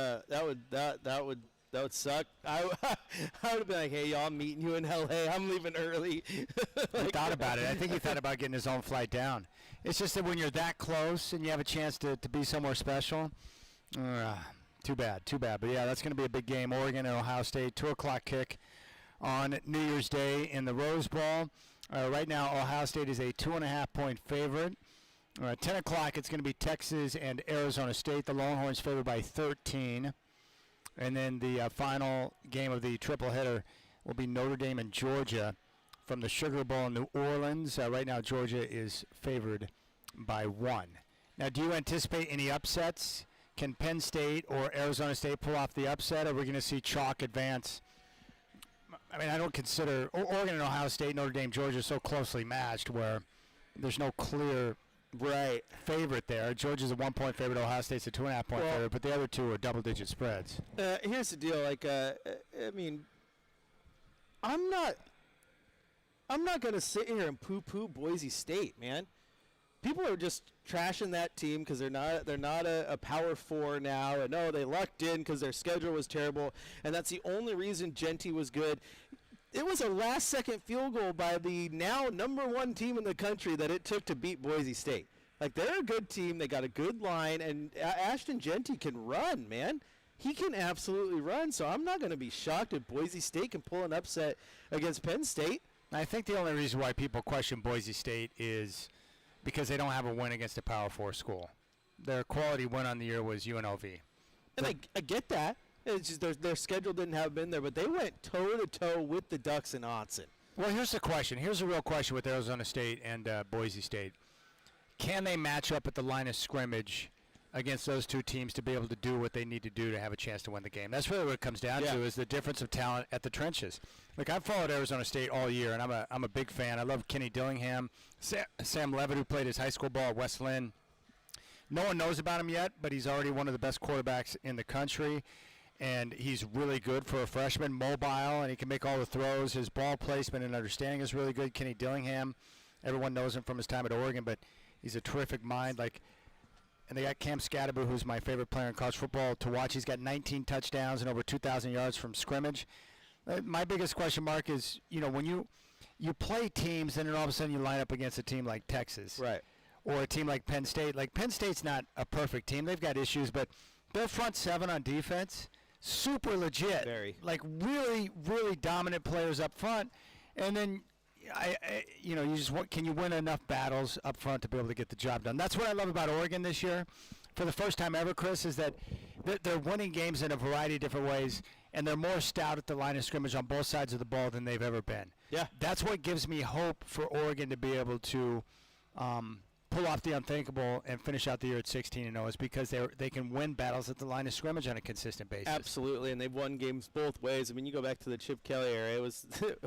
S2: suck. I would have been like, hey, y'all, I'm meeting you in L.A. I'm leaving early.
S1: I thought about it. I think he thought about getting his own flight down. It's just that when you're that close and you have a chance to be somewhere special, too bad. But, yeah, that's going to be a big game. Oregon and Ohio State, 2 o'clock kick on New Year's Day in the Rose Bowl. Right now, Ohio State is a 2.5-point favorite. 10 o'clock, it's going to be Texas and Arizona State. The Longhorns favored by 13. And then the final game of the triple header will be Notre Dame and Georgia from the Sugar Bowl in New Orleans. Right now, Georgia is favored by 1. Now, do you anticipate any upsets? Can Penn State or Arizona State pull off the upset, or are we going to see chalk advance? I mean, I don't consider Oregon and Ohio State, Notre Dame, Georgia so closely matched where there's no clear favorite there. Georgia's a 1-point favorite. Ohio State's a 2.5-point favorite, but the other two are double-digit spreads.
S2: Here's the deal. I mean, I'm not going to sit here and poo-poo Boise State, man. People are just trashing that team because they're not a Power 4 now, and they lucked in because their schedule was terrible, and that's the only reason Genty was good. It was a last-second field goal by the now #1 team in the country that it took to beat Boise State. Like, they're a good team. They got a good line, and Ashton Genty can run, man. He can absolutely run, so I'm not going to be shocked if Boise State can pull an upset against Penn State.
S1: I think the only reason why people question Boise State is because they don't have a win against a Power 4 school. Their quality win on the year was UNLV.
S2: And I get that. It's just their schedule didn't have been there, but they went toe-to-toe with the Ducks in Autzen.
S1: Well, here's the question. Here's a real question with Arizona State and Boise State. Can they match up at the line of scrimmage against those two teams to be able to do what they need to do to have a chance to win the game? That's really what it comes down to, is the difference of talent at the trenches. Look, I've followed Arizona State all year, and I'm a big fan. I love Kenny Dillingham, Sam Levitt, who played his high school ball at West Lynn. No one knows about him yet, but he's already one of the best quarterbacks in the country. And he's really good for a freshman, mobile, and he can make all the throws. His ball placement and understanding is really good. Kenny Dillingham, everyone knows him from his time at Oregon, but he's a terrific mind. And they got Cam Scatterby, who's my favorite player in college football to watch. He's got 19 touchdowns and over 2,000 yards from scrimmage. My biggest question mark is, when you play teams and then all of a sudden you line up against a team like Texas,
S2: right,
S1: or a team like Penn State. Like, Penn State's not a perfect team. They've got issues, but their front seven on defense, super legit.
S2: Very.
S1: Like, really, really dominant players up front. And then, can you win enough battles up front to be able to get the job done? That's what I love about Oregon this year. For the first time ever, Chris, is that they're winning games in a variety of different ways, and they're more stout at the line of scrimmage on both sides of the ball than they've ever been.
S2: Yeah.
S1: That's what gives me hope for Oregon to be able to pull off the unthinkable and finish out the year at 16-0 is because they can win battles at the line of scrimmage on a consistent basis.
S2: Absolutely, and they've won games both ways. I mean, you go back to the Chip Kelly era, it was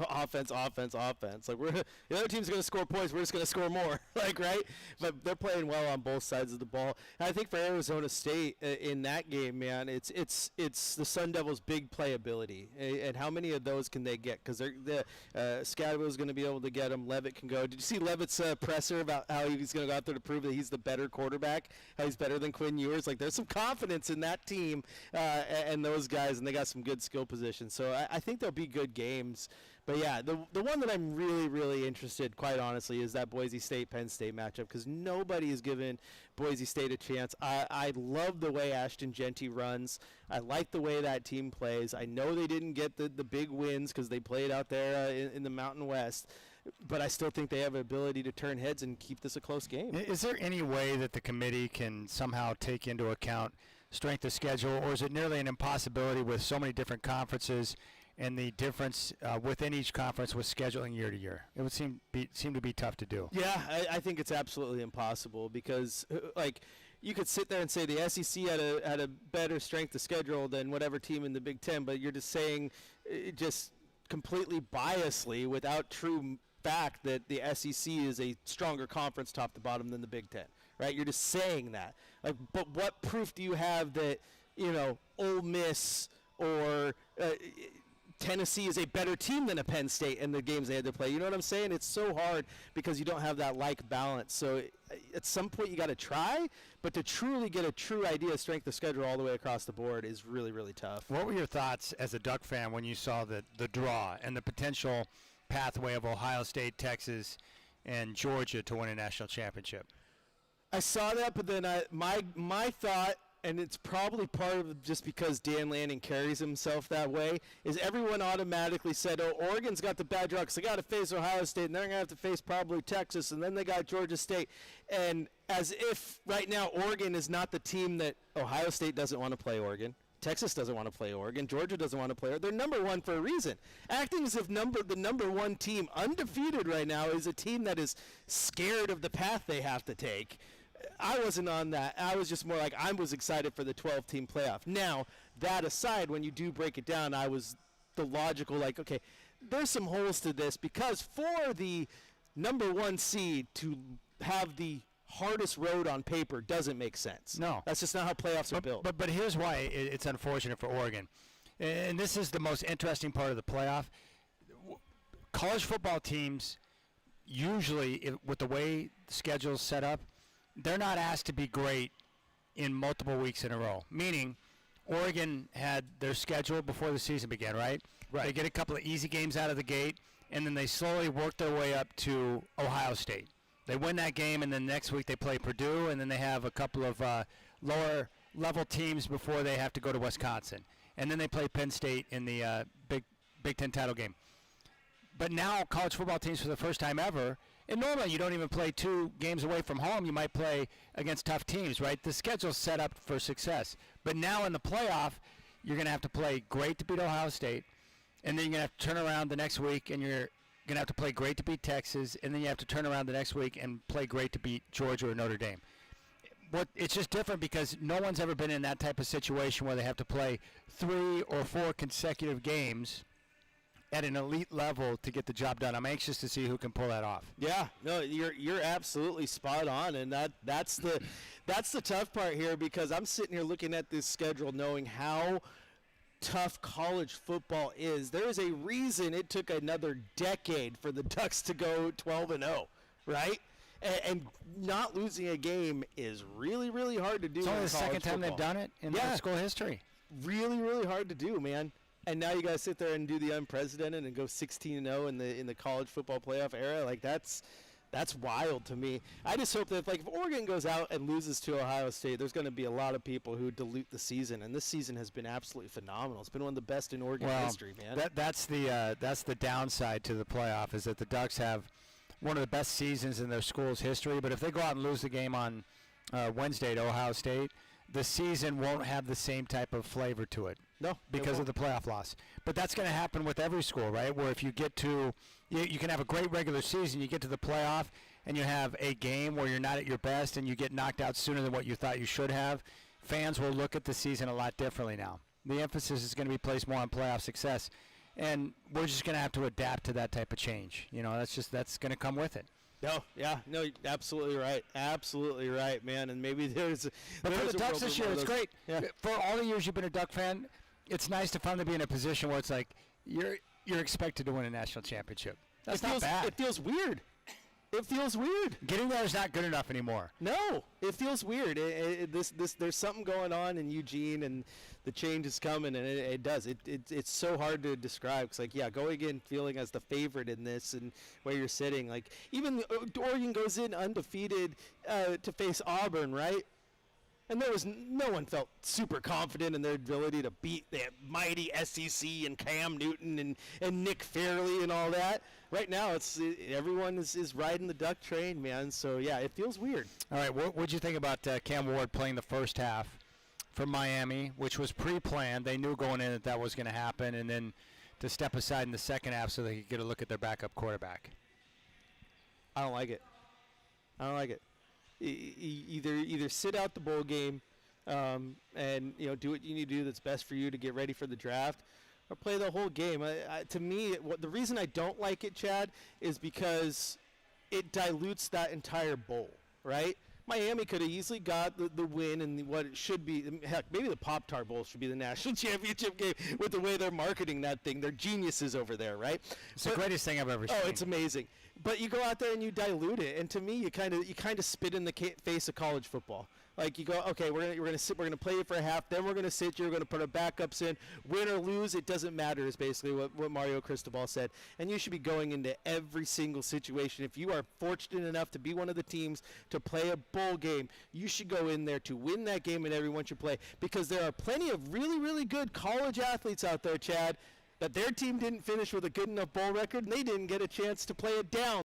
S2: offense. Like, the other team's going to score points, we're just going to score more, right? But they're playing well on both sides of the ball. And I think for Arizona State in that game, man, it's the Sun Devils' big playability, and how many of those can they get? Because Scatterby is going to be able to get them. Levitt can go. Did you see Levitt's presser about how he's going to go out out there to prove that he's the better quarterback, how he's better than Quinn Ewers. Like, there's some confidence in that team and those guys, and they got some good skill positions. So I think there'll be good games. But, yeah, the one that I'm really, really interested, quite honestly, is that Boise State-Penn State matchup, because nobody has given Boise State a chance. I love the way Ashton Genty runs. I like the way that team plays. I know they didn't get the big wins because they played out there in the Mountain West, but I still think they have an ability to turn heads and keep this a close game.
S1: Is there any way that the committee can somehow take into account strength of schedule, or is it nearly an impossibility with so many different conferences and the difference within each conference with scheduling year to year? It would seem to be tough to do.
S2: Yeah, I think it's absolutely impossible because, like, you could sit there and say the SEC had a better strength of schedule than whatever team in the Big Ten, but you're just saying just completely biasly without true fact that the SEC is a stronger conference top to bottom than the Big Ten, right? You're just saying that. Like, but what proof do you have that, Ole Miss or Tennessee is a better team than a Penn State in the games they had to play? You know what I'm saying? It's so hard because you don't have that like balance. So at some point you got to try, but to truly get a true idea of strength of schedule all the way across the board is really, really tough.
S1: What were your thoughts as a Duck fan when you saw the draw and the potential pathway of Ohio State, Texas, and Georgia to win a national championship?
S2: I saw that, but then my thought, and it's probably part of just because Dan Lanning carries himself that way, is everyone automatically said, oh, Oregon's got the bad draw because they got to face Ohio State, and they're going to have to face probably Texas, and then they got Georgia State. And as if right now Oregon is not the team that Ohio State doesn't want to play Oregon. Texas doesn't want to play Oregon. Georgia doesn't want to play Oregon. They're number one for a reason. Acting as if the number one team, undefeated right now, is a team that is scared of the path they have to take. I wasn't on that. I was just more like I was excited for the 12-team playoff. Now, that aside, when you do break it down, I was the logical, like, okay, there's some holes to this because for the number one seed to have the hardest road on paper doesn't make sense.
S1: No.
S2: That's just not how playoffs are built.
S1: But here's why it's unfortunate for Oregon. And this is the most interesting part of the playoff. College football teams, usually, with the way the schedule's set up, they're not asked to be great in multiple weeks in a row. Meaning, Oregon had their schedule before the season began, right?
S2: Right.
S1: They get a couple of easy games out of the gate, and then they slowly work their way up to Ohio State. They win that game, and then next week they play Purdue, and then they have a couple of lower-level teams before they have to go to Wisconsin. And then they play Penn State in the Big Ten title game. But now college football teams, for the first time ever, and normally you don't even play 2 games away from home. You might play against tough teams, right? The schedule's set up for success. But now in the playoff, you're going to have to play great to beat Ohio State, and then you're going to have to turn around the next week, and you're going to have to play great to beat Texas, and then you have to turn around the next week and play great to beat Georgia or Notre Dame. It's just different because no one's ever been in that type of situation where they have to play 3 or 4 consecutive games at an elite level to get the job done. I'm anxious to see who can pull that off.
S2: Yeah, no, you're absolutely spot on, and that's the tough part here because I'm sitting here looking at this schedule knowing how tough college football is. There is a reason it took another decade for the Ducks to go 12-0, right? And not losing a game is really, really hard to do.
S1: It's only the second time they've done it in high school history.
S2: Really, really hard to do, man. And now you got to sit there and do the unprecedented and go 16-0 in the college football playoff era. Like, that's wild to me. I just hope that if Oregon goes out and loses to Ohio State, there's going to be a lot of people who dilute the season. And this season has been absolutely phenomenal. It's been one of the best in Oregon history, man.
S1: That's the downside to the playoff is that the Ducks have one of the best seasons in their school's history. But if they go out and lose the game on Wednesday to Ohio State, the season won't have the same type of flavor to it.
S2: No,
S1: because of the playoff loss. But that's going to happen with every school, right? Where if you get to, you can have a great regular season, you get to the playoff, and you have a game where you're not at your best and you get knocked out sooner than what you thought you should have, fans will look at the season a lot differently now. The emphasis is going to be placed more on playoff success, and we're just going to have to adapt to that type of change. That's going to come with it.
S2: No, absolutely right, man. And maybe there's
S1: But for the Ducks this year, it's great. Yeah. For all the years you've been a Duck fan, it's nice to finally be in a position where it's like you're expected to win a national championship. That's not bad.
S2: It feels weird. It feels weird.
S1: Getting there is not good enough anymore.
S2: No, it feels weird. There's something going on in Eugene, and the change is coming, and it does. It's so hard to describe. It's like, yeah, going in feeling as the favorite in this, and where you're sitting. Like, even Oregon goes in undefeated to face Auburn, right? And no one felt super confident in their ability to beat the mighty SEC and Cam Newton and Nick Fairley and all that. Right now, everyone is riding the duck train, man. So, yeah, it feels weird.
S1: All right, what'd you think about Cam Ward playing the first half for Miami, which was pre-planned? They knew going in that was going to happen, and then to step aside in the second half so they could get a look at their backup quarterback.
S2: I don't like it. Either sit out the bowl game and do what you need to do that's best for you to get ready for the draft, or play the whole game. To me, the reason I don't like it, Chad, is because it dilutes that entire bowl, right? Miami could have easily got the win and what it should be. Heck, maybe the Pop-Tart Bowl should be the national championship game with the way they're marketing that thing. They're geniuses over there, right?
S1: It's the greatest thing I've ever seen.
S2: Oh, it's amazing. But you go out there and you dilute it, and to me, you kind of spit in the face of college football. Like, you go, okay, we're gonna play it for a half, then we're gonna sit here, we're gonna put our backups in, win or lose, it doesn't matter. Is basically what Mario Cristobal said. And you should be going into every single situation. If you are fortunate enough to be one of the teams to play a bowl game, you should go in there to win that game, and everyone should play, because there are plenty of really, really good college athletes out there, Chad, that their team didn't finish with a good enough bowl record, and they didn't get a chance to play it down.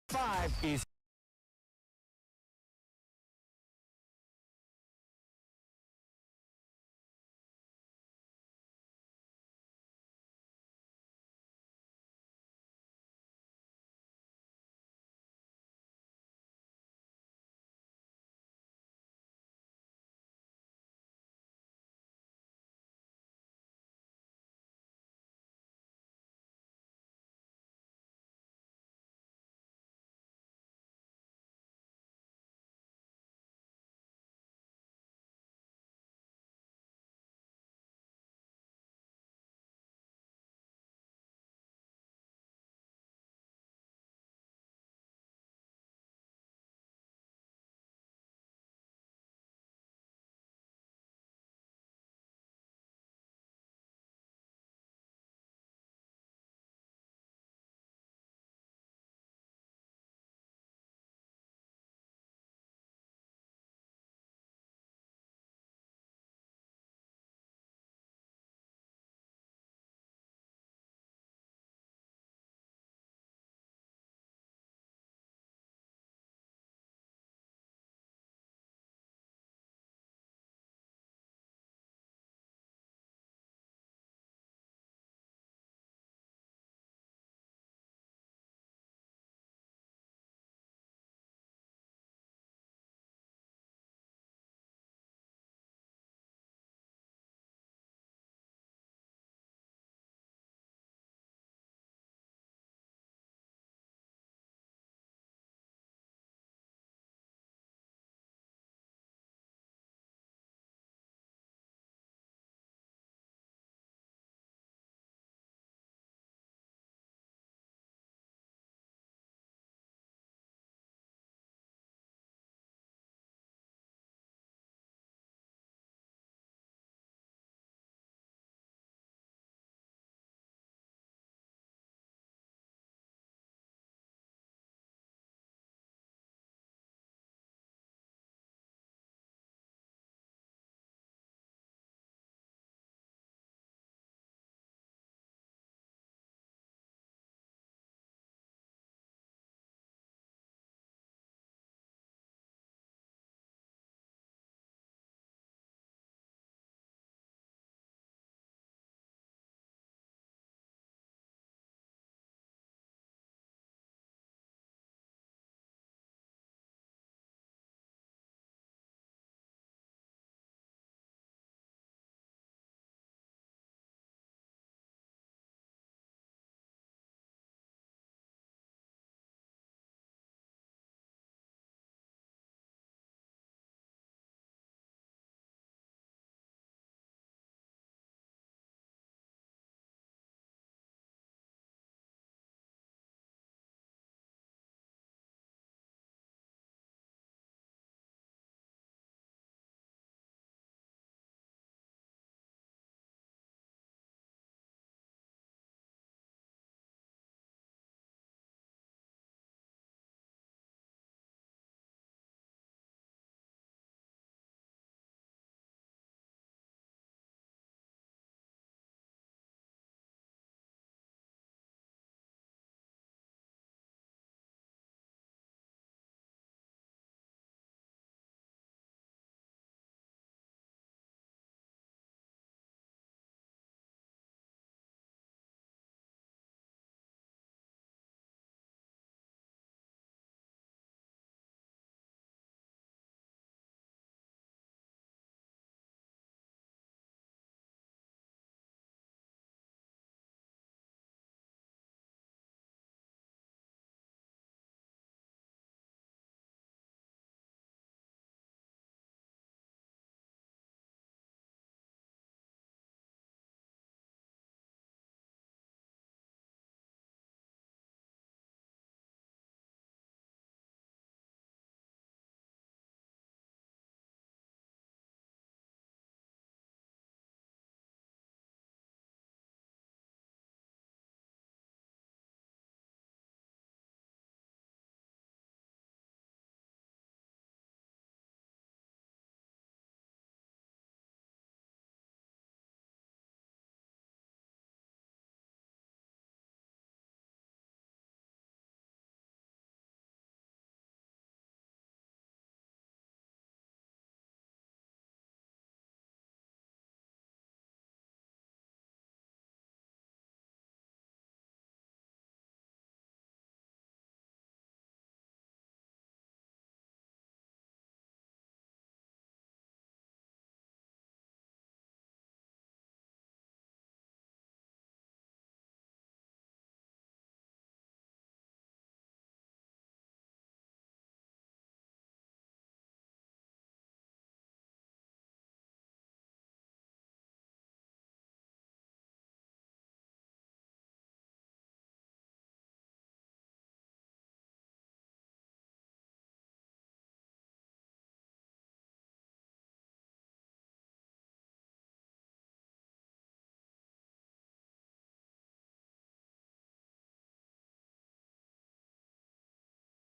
S1: Five is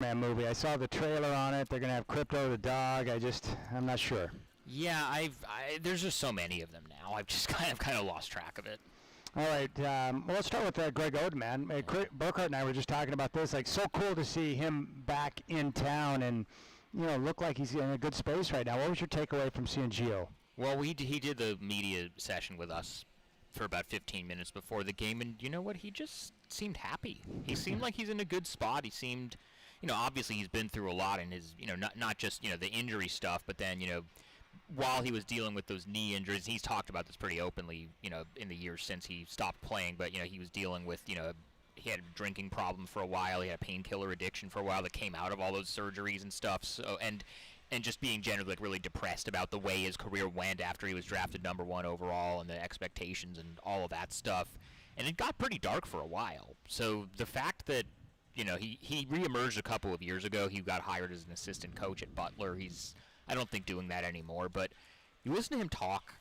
S1: Man movie. I saw the trailer on it. They're going to have Crypto the dog. I'm not sure.
S3: Yeah, there's just so many of them now. I've just kind of lost track of it.
S1: All right. Well, let's start with Greg Oden, man. Burkhardt and I were just talking about this. Like, so cool to see him back in town and, look like he's in a good space right now. What was your takeaway from seeing Gio?
S3: Well, he did the media session with us for about 15 minutes before the game, and you know what? He just seemed happy. He seemed like he's in a good spot. He seemed, obviously he's been through a lot in his, not just, the injury stuff, but then, while he was dealing with those knee injuries, he's talked about this pretty openly, in the years since he stopped playing, but, he was dealing with, he had a drinking problem for a while. He had a painkiller addiction for a while that came out of all those surgeries and stuff. So, and just being generally really depressed about the way his career went after he was drafted number 1 overall and the expectations and all of that stuff. And it got pretty dark for a while. So the fact that, he reemerged a couple of years ago. He got hired as an assistant coach at Butler. He's, I don't think, doing that anymore. But you listen to him talk,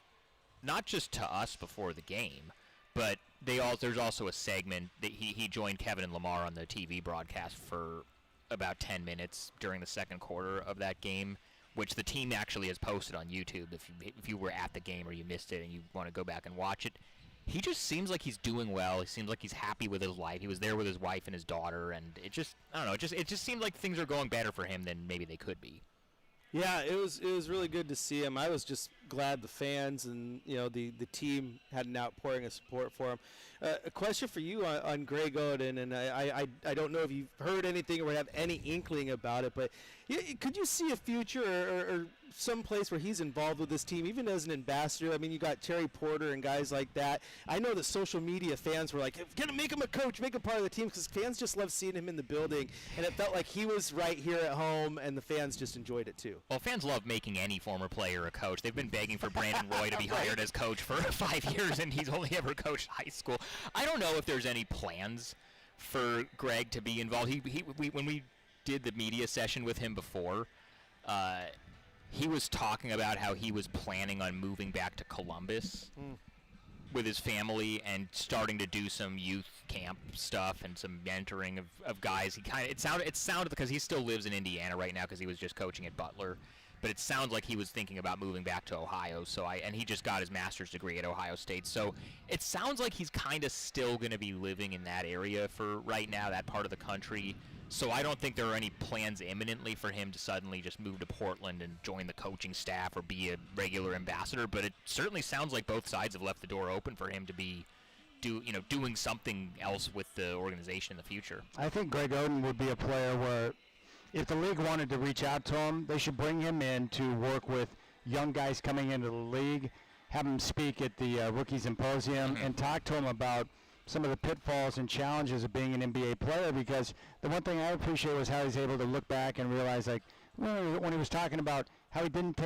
S3: not just to us before the game, but there's also a segment that he joined Kevin and Lamar on the TV broadcast for about 10 minutes during the second quarter of that game, which the team actually has posted on YouTube if you were at the game or you missed it and you want to go back and watch it. He just seems like he's doing well. He seems like he's happy with his life. He was there with his wife and his daughter, and it just, I don't know, it just seemed like things are going better for him than maybe they could be.
S2: Yeah, it was really good to see him. I was just glad the fans and the team had an outpouring of support for him. A question for you on Greg Oden, and I don't know if you've heard anything or have any inkling about it, but could you see a future or some place where he's involved with this team, even as an ambassador? I mean, you got Terry Porter and guys like that. I know that social media fans were like, make him a coach, make him part of the team, because fans just love seeing him in the building, and it felt like he was right here at home, and the fans just enjoyed it too.
S3: Well, fans love making any former player a coach. They've been begging for Brandon Roy to be hired as coach for 5 years, and he's only ever coached high school. I don't know if there's any plans for Greg to be involved. When we did the media session with him before, he was talking about how he was planning on moving back to Columbus with his family and starting to do some youth camp stuff and some mentoring of guys. It sounded because he still lives in Indiana right now because he was just coaching at Butler. But it sounds like he was thinking about moving back to Ohio. And he just got his master's degree at Ohio State. So it sounds like he's kind of still going to be living in that area for right now, that part of the country. So I don't think there are any plans imminently for him to suddenly just move to Portland and join the coaching staff or be a regular ambassador. But it certainly sounds like both sides have left the door open for him to be doing something else with the organization in the future.
S1: I think Greg Oden would be a player where, if the league wanted to reach out to him, they should bring him in to work with young guys coming into the league, have him speak at the Rookie Symposium, and talk to him about some of the pitfalls and challenges of being an NBA player, because the one thing I appreciate was how he's able to look back and realize, like, when he was talking about how he didn't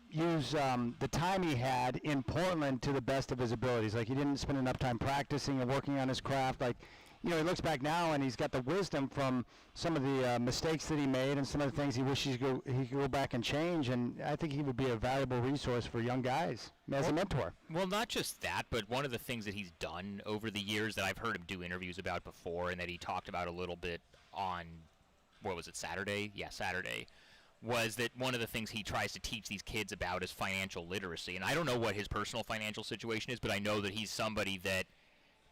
S1: use the time he had in Portland to the best of his abilities. Like, he didn't spend enough time practicing and working on his craft. Like, he looks back now and he's got the wisdom from some of the mistakes that he made and some of the things he wishes he could go back and change. And I think he would be a valuable resource for young guys as a mentor.
S3: Well, not just that, but one of the things that he's done over the years that I've heard him do interviews about before and that he talked about a little bit on, Saturday? Yeah, Saturday. Was that one of the things he tries to teach these kids about is financial literacy. And I don't know what his personal financial situation is, but I know that he's somebody that,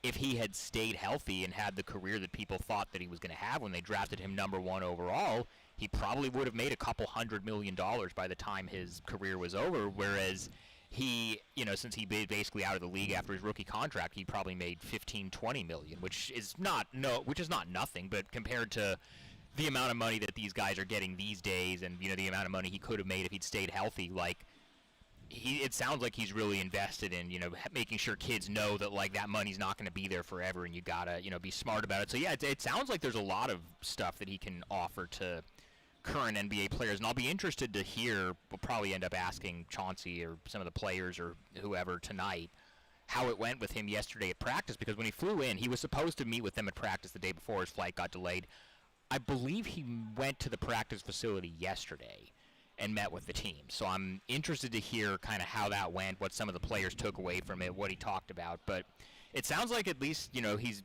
S3: if he had stayed healthy and had the career that people thought that he was going to have when they drafted him number 1 overall, he probably would have made $200 million by the time his career was over. Whereas he, since he basically out of the league after his rookie contract, he probably made $15-20 million, which is not nothing, but compared to the amount of money that these guys are getting these days, and the amount of money he could have made if he'd stayed healthy, like. It sounds like he's really invested in, making sure kids know that, like, that money's not going to be there forever and you got to, be smart about it. So, yeah, it sounds like there's a lot of stuff that he can offer to current NBA players. And I'll be interested to hear, we'll probably end up asking Chauncey or some of the players or whoever tonight how it went with him yesterday at practice, because when he flew in, he was supposed to meet with them at practice the day before his flight got delayed. I believe he went to the practice facility yesterday and met with the team. So I'm interested to hear kind of how that went, what some of the players took away from it, what he talked about. But it sounds like at least,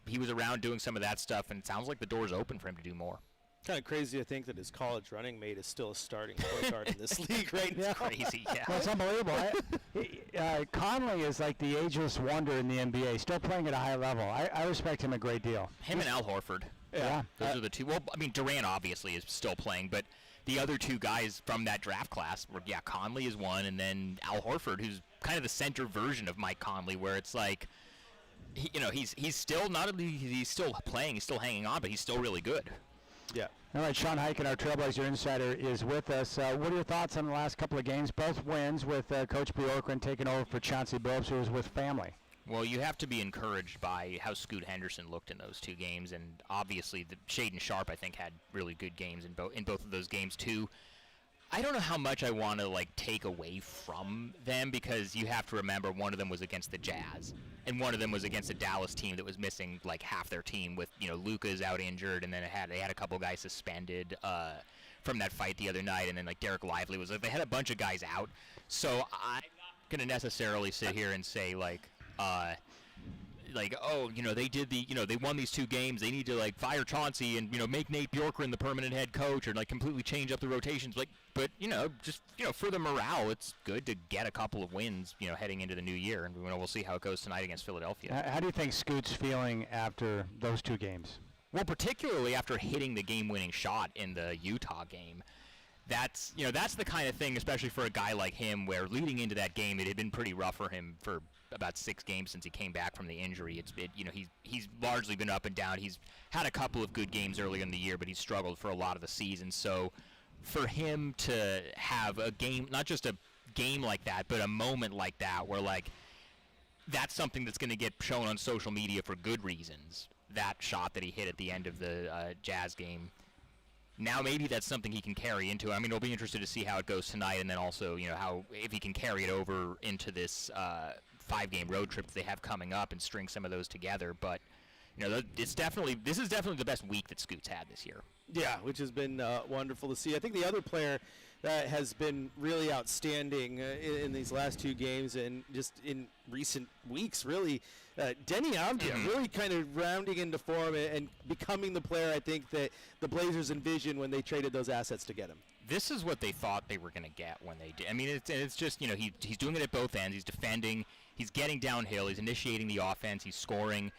S3: he was around doing some of that stuff, and it sounds like the door's open for him to do more.
S2: Kind of crazy to think that his college running mate is still a starting point guard in this league right now.
S3: Crazy, yeah.
S1: Well, it's unbelievable. Conley is like the ageless wonder in the NBA, still playing at a high level. I respect him a great deal.
S3: Him and Al Horford.
S1: Yeah.
S3: Those are the two. Well, I mean, Durant obviously is still playing, but the other two guys from that draft class were, Conley is one, and then Al Horford, who's kind of the center version of Mike Conley, where it's like, he's still not only he's still playing, he's still hanging on, but he's still really good.
S2: Yeah.
S1: All right, Sean Highkin, our Trailblazer insider, is with us. What are your thoughts on the last couple of games? Both wins with Coach Bjorkgren taking over for Chauncey Billups, who was with family.
S3: Well, you have to be encouraged by how Scoot Henderson looked in those two games, and obviously Shaden Sharp, I think, had really good games in both of those games too. I don't know how much I want to take away from them, because you have to remember one of them was against the Jazz, and one of them was against a Dallas team that was missing half their team with Luka's out injured, and then they had a couple guys suspended from that fight the other night, and then Derek Lively was they had a bunch of guys out. So I'm not gonna necessarily sit here and say they did they won these two games, they need to fire Chauncey and make Nate Bjorkgren the permanent head coach, or completely change up the rotations, but just for the morale, it's good to get a couple of wins heading into the new year, and we'll see how it goes tonight against Philadelphia.
S1: How do you think Scoot's feeling after those two games?
S3: Well, particularly after hitting the game-winning shot in the Utah game. That's the kind of thing, especially for a guy like him, where leading into that game it had been pretty rough for him for about 6 games since he came back from the injury. He's largely been up and down. He's had a couple of good games earlier in the year, but he's struggled for a lot of the season. So for him to have a game, not just a game like that, but a moment like that where that's something that's going to get shown on social media for good reasons, that shot that he hit at the end of the Jazz game. Now maybe that's something he can carry into. I mean, it'll be interesting to see how it goes tonight, and then also, how if he can carry it over into this 5-game road trip that they have coming up and string some of those together. But this is definitely the best week that Scoot's had this year.
S2: Yeah, which has been wonderful to see. I think the other player that has been really outstanding in these last 2 games and just in recent weeks, really, Denny Avdia really kind of rounding into form and becoming the player I think that the Blazers envisioned when they traded those assets to get him.
S3: This is what they thought they were going to get when they did. I mean, it's just, he's doing it at both ends. He's defending, he's getting downhill, he's initiating the offense, he's scoring.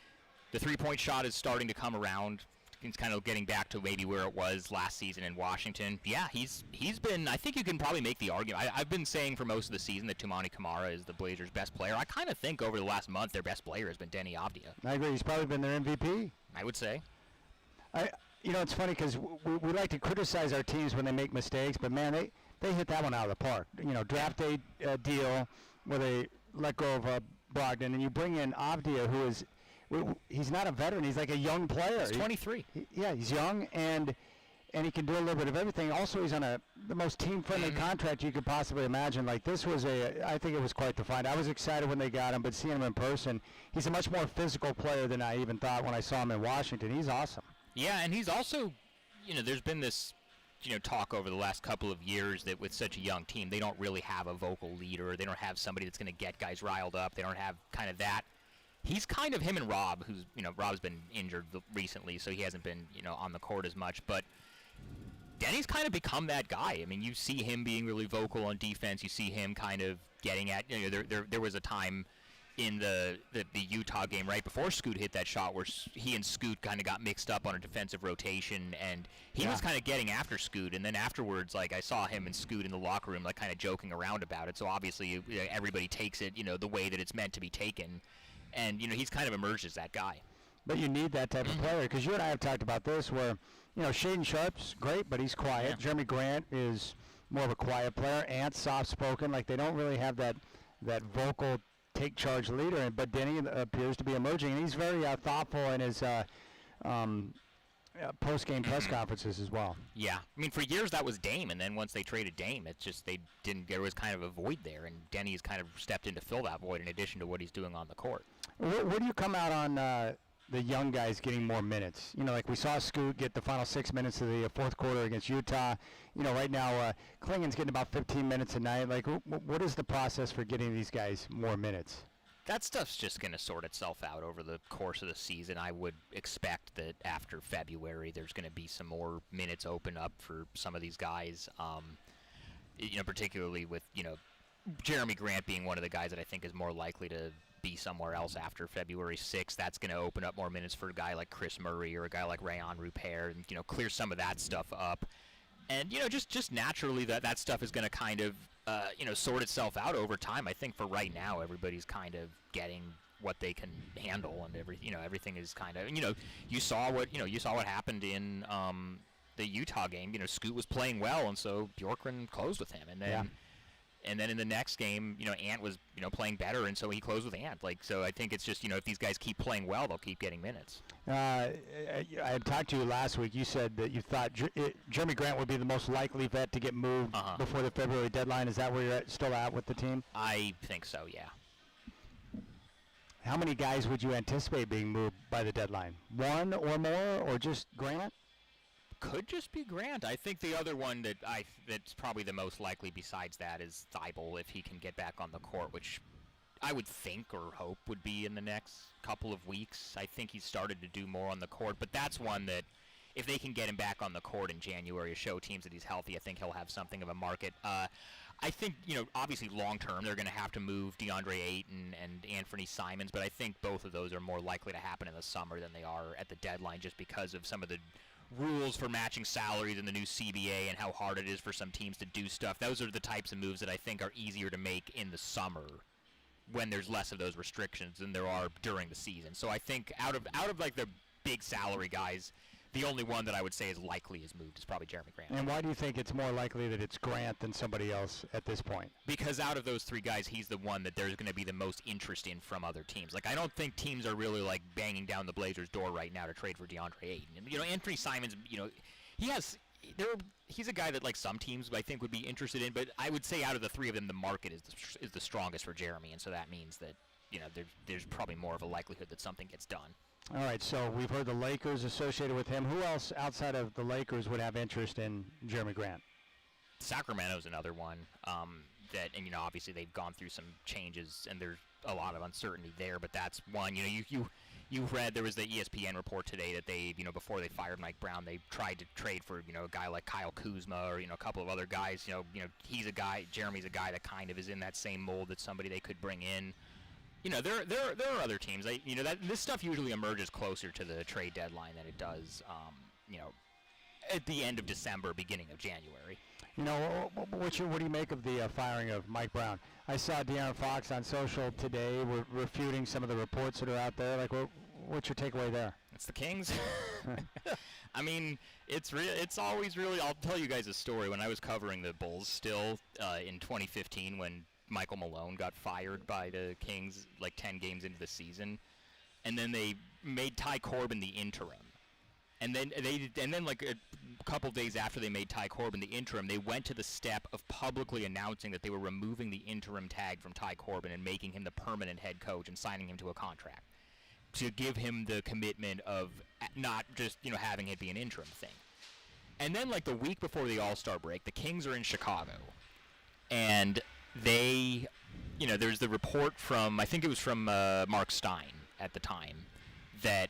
S3: The three-point shot is starting to come around. He's kind of getting back to maybe where it was last season in Washington. Yeah, he's been, I think you can probably make the argument. I've been saying for most of the season that Toumani Camara is the Blazers' best player. I kind of think over the last month their best player has been Denny Avdia.
S1: I agree. He's probably been their MVP.
S3: I would say.
S1: It's funny because we like to criticize our teams when they make mistakes, but man, they hit that one out of the park. Draft day deal where they let go of Brogdon, and you bring in Avdia, who is he's not a veteran. He's like a young player.
S3: He's 23.
S1: He's young, and he can do a little bit of everything. Also, he's on the most team-friendly contract you could possibly imagine. This was I think it was quite the find. I was excited when they got him, but seeing him in person, he's a much more physical player than I even thought when I saw him in Washington. He's awesome.
S3: Yeah, and he's also, there's been this, talk over the last couple of years that with such a young team, they don't really have a vocal leader. They don't have somebody that's going to get guys riled up. They don't have kind of that. He's kind of him and Rob, who's, Rob's been injured recently, so he hasn't been, on the court as much. But Denny's kind of become that guy. I mean, you see him being really vocal on defense. You see him kind of getting at, there was a time in the Utah game right before Scoot hit that shot where he and Scoot kind of got mixed up on a defensive rotation, and he was kind of getting after Scoot, and then afterwards, I saw him and Scoot in the locker room, kind of joking around about it. So obviously, everybody takes it, the way that it's meant to be taken, and he's kind of emerged as that guy.
S1: But you need that type of player, because you and I have talked about this, where Shaden Sharp's great, but he's quiet.
S3: Yeah.
S1: Jeremy Grant is more of a quiet player. Ant's soft-spoken. They don't really have that vocal take charge leader, but Denny appears to be emerging, and he's very thoughtful in his post-game press conferences as well.
S3: Yeah, I mean, for years that was Dame, and then once they traded Dame, it's just there was kind of a void there, and Denny's kind of stepped in to fill that void in addition to what he's doing on the court.
S1: Where do you come out on the young guys getting more minutes? We saw Scoot get the final 6 minutes of the fourth quarter against Utah. Right now Klingon's getting about 15 minutes a night. What is the process for getting these guys more minutes?
S3: that stuff's just going to sort itself out over the course of the season. I would expect that after February, there's going to be some more minutes open up for some of these guys. Particularly with Jeremy Grant being one of the guys that I think is more likely to be somewhere else after February 6th. That's going to open up more minutes for a guy like Chris Murray or a guy like Rayon Rupert, and clear some of that stuff up. And just naturally that stuff is going to kind of sort itself out over time. I think for right now everybody's kind of getting what they can handle, and everything is kind of you saw what happened in the Utah game. Scoot was playing well, and so Bjorkgren closed with him, and then.
S1: Yeah.
S3: And then in the next game, Ant was, playing better, and so he closed with Ant. So I think it's just, if these guys keep playing well, they'll keep getting minutes.
S1: I had talked to you last week. You said that you thought Jeremy Grant would be the most likely vet to get moved before the February deadline. Is that where you're still at with the team?
S3: I think so, yeah.
S1: How many guys would you anticipate being moved by the deadline? One or more, or just Grant?
S3: Could just be Grant. I think the other one that's probably the most likely besides that is Thibault, if he can get back on the court, which I would think or hope would be in the next couple of weeks. I think he's started to do more on the court, but that's one that if they can get him back on the court in January to show teams that he's healthy, I think he'll have something of a market. I think, obviously long-term they're going to have to move DeAndre Ayton and Anthony Simons, but I think both of those are more likely to happen in the summer than they are at the deadline just because of some of the rules for matching salaries in the new CBA and how hard it is for some teams to do stuff. Those are the types of moves that I think are easier to make in the summer when there's less of those restrictions than there are during the season. So I think out of like the big salary guys, the only one that I would say is likely is moved is probably Jeremy Grant.
S1: And why do you think it's more likely that it's Grant than somebody else at this point?
S3: Because out of those three guys, he's the one that there's going to be the most interest in from other teams. Like, I don't think teams are really, like, banging down the Blazers' door right now to trade for DeAndre Ayton. And, Anthony Simons, he's a guy that, like, some teams I think would be interested in, but I would say out of the three of them, the market is the strongest for Jeremy, and so that means that, there's probably more of a likelihood that something gets done.
S1: All right, so we've heard the Lakers associated with him. Who else outside of the Lakers would have interest in Jeremy Grant?
S3: Sacramento's another one and obviously they've gone through some changes and there's a lot of uncertainty there, but that's one. You read there was the ESPN report today that they, before they fired Mike Brown, they tried to trade for, a guy like Kyle Kuzma or, a couple of other guys. Jeremy's a guy that kind of is in that same mold that somebody they could bring in. There are other teams. This stuff usually emerges closer to the trade deadline than it does, at the end of December, beginning of January.
S1: What do you make of the firing of Mike Brown? I saw De'Aaron Fox on social today refuting some of the reports that are out there. Like, what's your takeaway there?
S3: It's the Kings. I mean, it's always really. I'll tell you guys a story. When I was covering the Bulls still in 2015, when Michael Malone got fired by the Kings like 10 games into the season, and then they made Ty Corbin the interim. And then like a couple days after they made Ty Corbin the interim, they went to the step of publicly announcing that they were removing the interim tag from Ty Corbin and making him the permanent head coach and signing him to a contract to give him the commitment of not just, having it be an interim thing. And then like the week before the All-Star break, the Kings are in Chicago. And they, there's the report from, I think it was from Mark Stein at the time, that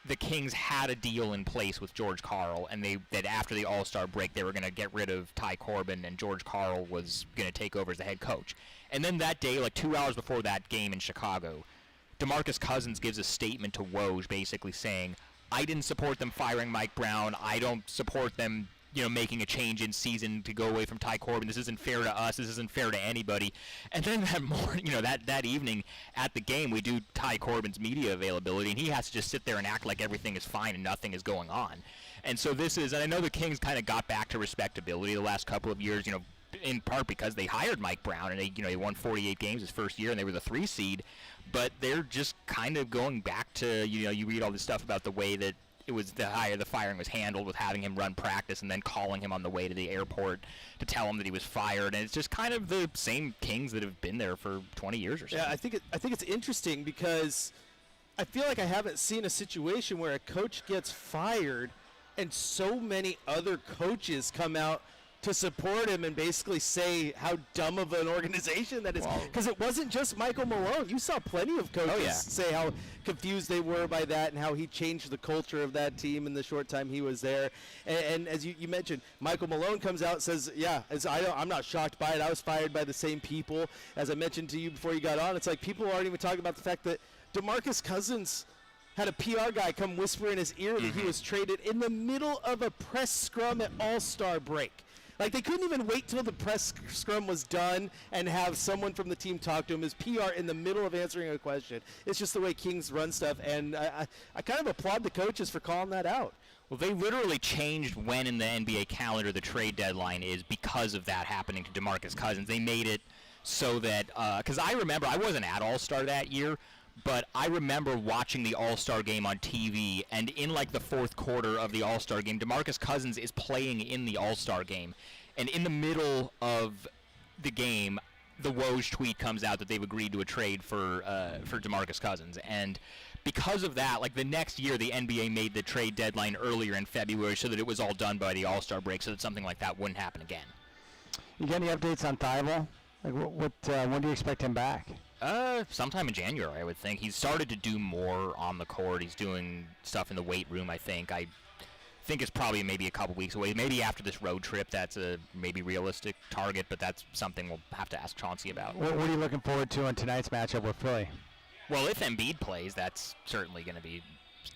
S3: the Kings had a deal in place with George Karl, and that after the All-Star break, they were going to get rid of Ty Corbin, and George Karl was going to take over as the head coach. And then that day, like 2 hours before that game in Chicago, DeMarcus Cousins gives a statement to Woj basically saying, I didn't support them firing Mike Brown. I don't support them making a change in season to go away from Ty Corbin. This isn't fair to us. This isn't fair to anybody. And then that morning, that evening at the game, we do Ty Corbin's media availability, and he has to just sit there and act like everything is fine and nothing is going on. And so and I know the Kings kind of got back to respectability the last couple of years, in part because they hired Mike Brown, and they won 48 games his first year, and they were the 3 seed. But they're just kind of going back to, you read all this stuff about the way that it was the firing was handled with having him run practice and then calling him on the way to the airport to tell him that he was fired, and it's just kind of the same Kings that have been there for 20 years or so.
S2: Yeah, I think it's interesting because I feel like I haven't seen a situation where a coach gets fired and so many other coaches come out to support him and basically say how dumb of an organization that is. Because it wasn't just Michael Malone. You saw plenty of coaches say how confused they were by that and how he changed the culture of that team in the short time he was there. And as you mentioned, Michael Malone comes out and says, I'm not shocked by it. I was fired by the same people. As I mentioned to you before you got on, it's like people aren't even talking about the fact that DeMarcus Cousins had a PR guy come whisper in his ear that he was traded in the middle of a press scrum at All-Star break. Like, they couldn't even wait till the press scrum was done and have someone from the team talk to him. His PR in the middle of answering a question. It's just the way Kings run stuff, and I kind of applaud the coaches for calling that out.
S3: Well, they literally changed when in the NBA calendar the trade deadline is because of that happening to DeMarcus Cousins. They made it so that because I remember I wasn't at All-Star that year, but I remember watching the All-Star game on TV, and in like the fourth quarter of the All-Star game, DeMarcus Cousins is playing in the All-Star game, and in the middle of the game, the Woj tweet comes out that they've agreed to a trade for DeMarcus Cousins, and because of that, like the next year, the NBA made the trade deadline earlier in February so that it was all done by the All-Star break, so that something like that wouldn't happen again.
S1: You got any updates on Thibault? Like, when do you expect him back?
S3: Sometime in January, I would think. He's started to do more on the court. He's doing stuff in the weight room, I think. I think it's probably maybe a couple weeks away. Maybe after this road trip, that's a maybe realistic target, but that's something we'll have to ask Chauncey about.
S1: What are you looking forward to in tonight's matchup with Philly?
S3: Well, if Embiid plays, that's certainly going to be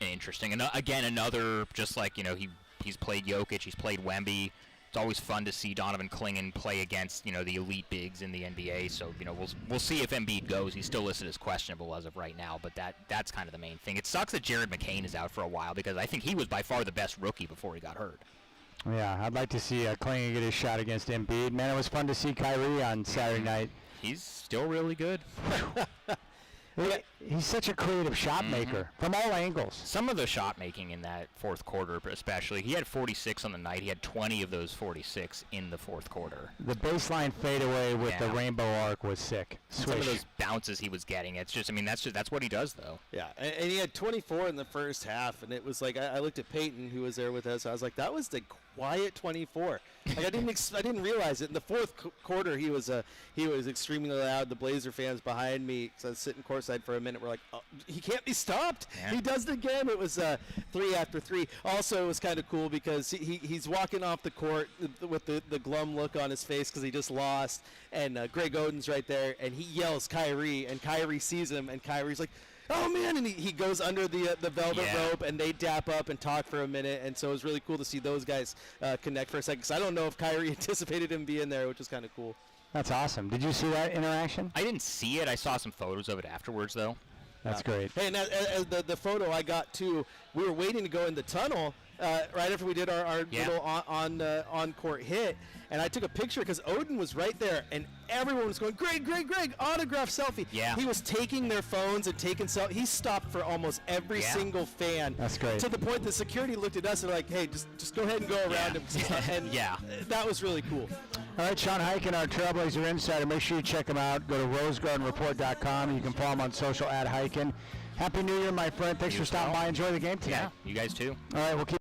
S3: interesting. And again, another, just like, he's played Jokic, he's played Wemby. It's always fun to see Donovan Clingan play against, the elite bigs in the NBA. So, we'll see if Embiid goes. He's still listed as questionable as of right now, but that's kind of the main thing. It sucks that Jared McCain is out for a while because I think he was by far the best rookie before he got hurt.
S1: Yeah, I'd like to see Clingan get his shot against Embiid. Man, it was fun to see Kyrie on Saturday night.
S3: He's still really good.
S1: He's such a creative shot maker from all angles.
S3: Some of the shot making in that fourth quarter, especially, he had 46 on the night. He had 20 of those 46 in the fourth quarter.
S1: The baseline fadeaway with the rainbow arc was sick.
S3: Some of those bounces he was getting. It's just, that's what he does, though.
S2: Yeah, and he had 24 in the first half, and it was like I looked at Peyton, who was there with us. I was like, that was the quiet 24. Like I didn't realize it. In the fourth quarter, he was extremely loud. The Blazer fans behind me, because I was sitting courtside for a minute, were like, oh, he can't be stopped. Yeah. He does it again. It was 3 after 3. Also, it was kind of cool because he's walking off the court with the glum look on his face because he just lost, and Greg Oden's right there, and he yells Kyrie, and Kyrie sees him, and Kyrie's like, oh man, and he goes under the velvet rope, and they dap up and talk for a minute, and so it was really cool to see those guys connect for a second, because I don't know if Kyrie anticipated him being there, which was kind of cool.
S1: That's awesome. Did you see that interaction?
S3: I didn't see it. I saw some photos of it afterwards, though.
S1: That's great.
S2: Hey, and the photo I got, too, we were waiting to go in the tunnel right after we did our little on-court hit, and I took a picture because Oden was right there, and everyone was going, Greg, autograph selfie.
S3: Yeah.
S2: He was taking their phones and taking selfies. He stopped for almost every single fan.
S1: That's great.
S2: To the point that security looked at us and were like, hey, just go ahead and go around him. And that was really cool.
S1: All right, Sean Hiken, our Trailblazer Insider. Make sure you check him out. Go to rosegardenreport.com. You can follow him on social at Hiken. Happy New Year, my friend. Thanks for stopping by. Enjoy the game tonight.
S3: Yeah, you guys too.
S1: All right, we'll keep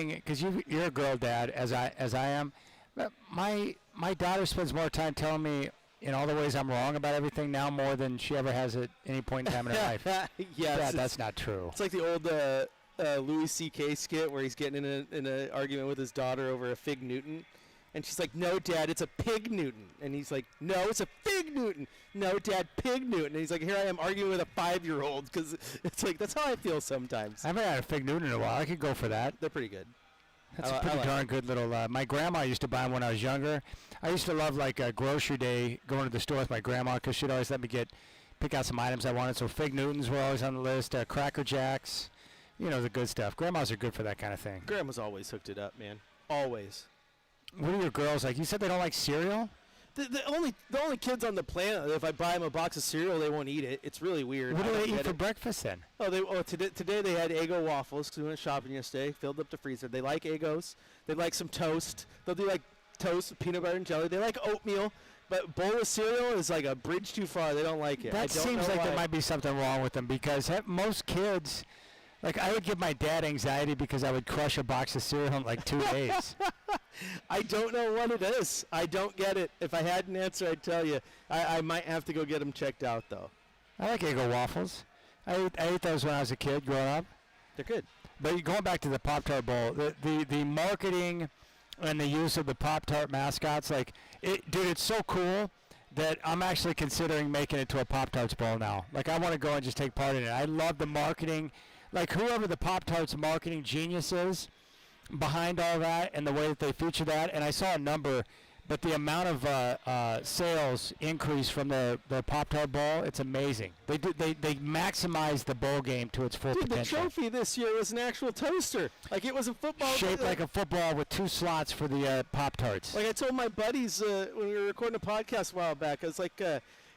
S1: because you're a girl dad, as I am. But my daughter spends more time telling me in all the ways I'm wrong about everything now more than she ever has at any point in time in her life.
S2: Yes,
S1: That's not true.
S2: It's like the old Louis C.K. skit where he's getting in an argument with his daughter over a fig Newton. And she's like, no, Dad, it's a pig Newton. And he's like, no, it's a fig Newton. No, Dad, pig Newton. And he's like, here I am arguing with a 5-year-old because it's like, that's how I feel sometimes.
S1: I haven't had a fig Newton in a while. I could go for that.
S2: They're pretty good.
S1: That's a pretty darn good little. My grandma used to buy them when I was younger. I used to love like a grocery day going to the store with my grandma because she'd always let me pick out some items I wanted. So fig Newtons were always on the list. Cracker Jacks, the good stuff. Grandmas are good for that kind of thing.
S2: Grandma's always hooked it up, man. Always.
S1: What are your girls like? You said they don't like cereal?
S2: The only kids on the planet, if I buy them a box of cereal, they won't eat it. It's really weird.
S1: What do they eat for breakfast then?
S2: Today they had Eggo waffles because we went shopping yesterday. Filled up the freezer. They like Eggos. They like some toast. They'll do like toast with peanut butter and jelly. They like oatmeal. But bowl of cereal is like a bridge too far. They don't like it.
S1: That seems like there might be something wrong with them because most kids, like I would give my dad anxiety because I would crush a box of cereal in like 2 days.
S2: I don't know what it is. I don't get it. If I had an answer, I'd tell you. I might have to go get them checked out, though.
S1: I like Eggo waffles. I ate those when I was a kid growing up.
S2: They're good.
S1: But going back to the Pop-Tart Bowl, the marketing and the use of the Pop-Tart mascots, dude, it's so cool that I'm actually considering making it to a Pop-Tarts Bowl now. Like, I want to go and just take part in it. I love the marketing. Like, whoever the Pop-Tarts marketing genius is behind all that and the way that they feature that, and I saw a number, but the amount of sales increase from the Pop-Tart Bowl, it's amazing. They maximize the bowl game to its full potential.
S2: The trophy this year was an actual toaster. Like, it was a football.
S1: Shaped like a football with 2 slots for the Pop-Tarts.
S2: Like I told my buddies when we were recording a podcast a while back, I was like,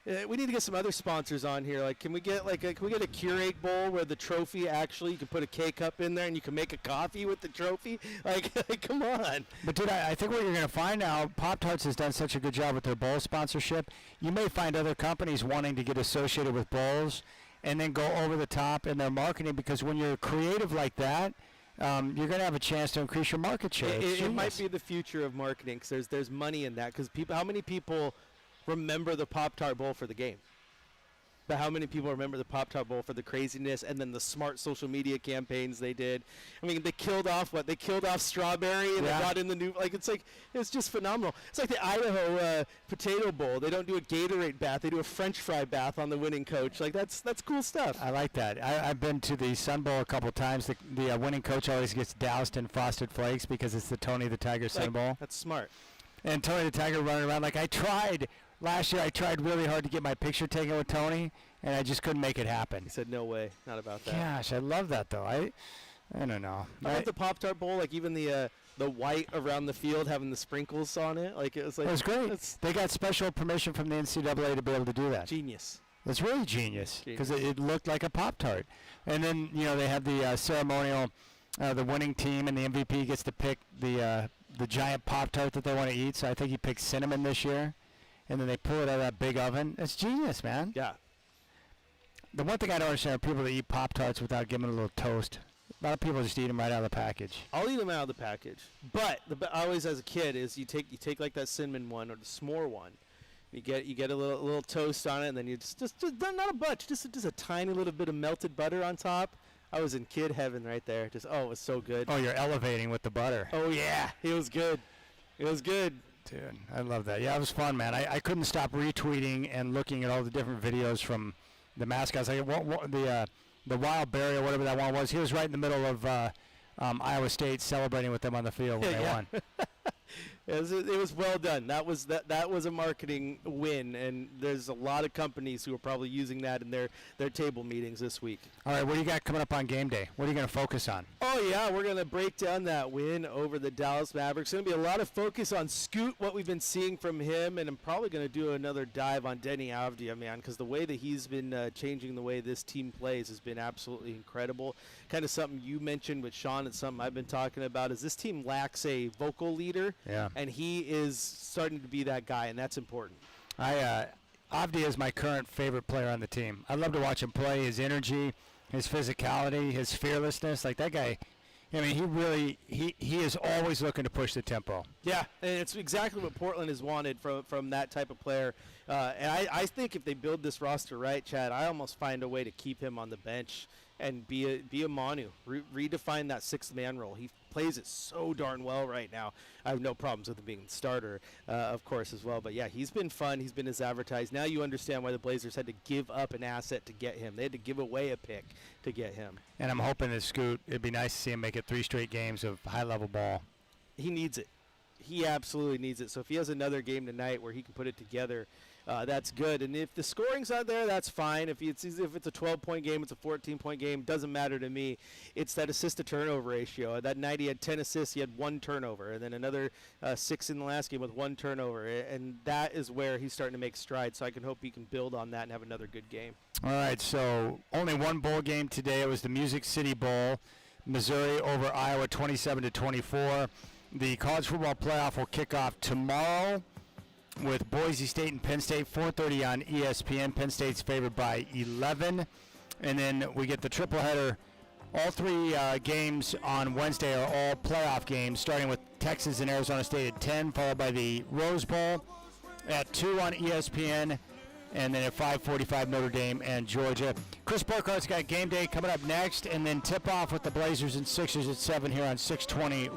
S2: we need to get some other sponsors on here. Like, can we get a Keurig bowl where the trophy actually, you can put a K-cup in there and you can make a coffee with the trophy? Like come on.
S1: But dude, I think what you're going to find now, Pop-Tarts has done such a good job with their bowl sponsorship. You may find other companies wanting to get associated with bowls and then go over the top in their marketing because when you're creative like that, you're going to have a chance to increase your market share.
S2: It might be the future of marketing because there's money in that. Because how many people remember the Pop-Tart Bowl for the game? But how many people remember the Pop-Tart Bowl for the craziness and then the smart social media campaigns they did? I mean, they killed off Strawberry and they brought in the new, it's just phenomenal. It's like the Idaho Potato Bowl. They don't do a Gatorade bath. They do a French fry bath on the winning coach. Like, that's cool stuff.
S1: I like that. I've been to the Sun Bowl a couple times. The winning coach always gets doused in Frosted Flakes because it's the Tony the Tiger Sun Bowl.
S2: That's smart.
S1: And Tony the Tiger running around. Last year I tried really hard to get my picture taken with Tony, and I just couldn't make it happen.
S2: He said, no way, not about that.
S1: Gosh, I love that, though. I don't know.
S2: I love the Pop-Tart Bowl, like even the white around the field having the sprinkles on it. Like, it was like...
S1: It was great. They got special permission from the NCAA to be able to do that.
S2: Genius.
S1: That's really genius, because it looked like a Pop-Tart. And then, they have the ceremonial, the winning team, and the MVP gets to pick the giant Pop-Tart that they want to eat. So I think he picked cinnamon this year. And then they pull it out of that big oven. It's genius, man.
S2: Yeah.
S1: The one thing I don't understand are people that eat Pop-Tarts without giving it a little toast. A lot of people just eat them right out of the package.
S2: I'll eat them out of the package. But I always, as a kid, is you take like that cinnamon one or the s'more one. You get a little toast on it, and then you just not a bunch, just a tiny little bit of melted butter on top. I was in kid heaven right there. It was so good.
S1: Oh, you're elevating with the butter.
S2: Oh yeah, it was good. It was good.
S1: Dude, I love that. Yeah, it was fun, man. I couldn't stop retweeting and looking at all the different videos from the mascots. Like the Wild Berry or whatever that one was. He was right in the middle of Iowa State celebrating with them on the field when they won.
S2: It was well done. That was a marketing win, and there's a lot of companies who are probably using that in their table meetings this week.
S1: All right, what do you got coming up on game day? What are you going to focus on?
S2: Oh, yeah, we're going to break down that win over the Dallas Mavericks. Going to be a lot of focus on Scoot, what we've been seeing from him, and I'm probably going to do another dive on Denny Avdia, man, because the way that he's been changing the way this team plays has been absolutely incredible. Kind of something you mentioned with Sean and something I've been talking about is this team lacks a vocal leader.
S1: Yeah.
S2: And he is starting to be that guy, and that's important.
S1: Avdia is my current favorite player on the team. I love to watch him play. His energy, his physicality, his fearlessness. Like, that guy, I mean, he is always looking to push the tempo.
S2: Yeah, and it's exactly what Portland has wanted from that type of player. And I think if they build this roster right, Chad, I almost find a way to keep him on the bench and be a Manu, redefine that sixth man role. He plays it so darn well right now. I have no problems with him being the starter, of course, as well. But yeah, he's been fun. He's been as advertised. Now you understand why the Blazers had to give up an asset to get him. They had to give away a pick to get him.
S1: And I'm hoping that Scoot, it'd be nice to see him make it 3 straight games of high-level ball.
S2: He needs it. He absolutely needs it. So if he has another game tonight where he can put it together, that's good. And if the scoring's not there, that's fine. If it's a 12-point game, it's a 14-point game, doesn't matter to me. It's that assist-to-turnover ratio. That night he had 10 assists, he had 1 turnover, and then another 6 in the last game with 1 turnover. And that is where he's starting to make strides. So I can hope he can build on that and have another good game.
S1: All right, so only one bowl game today. It was the Music City Bowl. Missouri over Iowa 27-24. The college football playoff will kick off tomorrow with Boise State and Penn State, 4:30 on ESPN. Penn State's favored by 11. And then we get the triple header. All 3 games on Wednesday are all playoff games, starting with Texas and Arizona State at 10, followed by the Rose Bowl at 2 on ESPN, and then at 5:45 Notre Dame and Georgia. Chris Burkhardt's got game day coming up next, and then tip-off with the Blazers and Sixers at 7 here on 620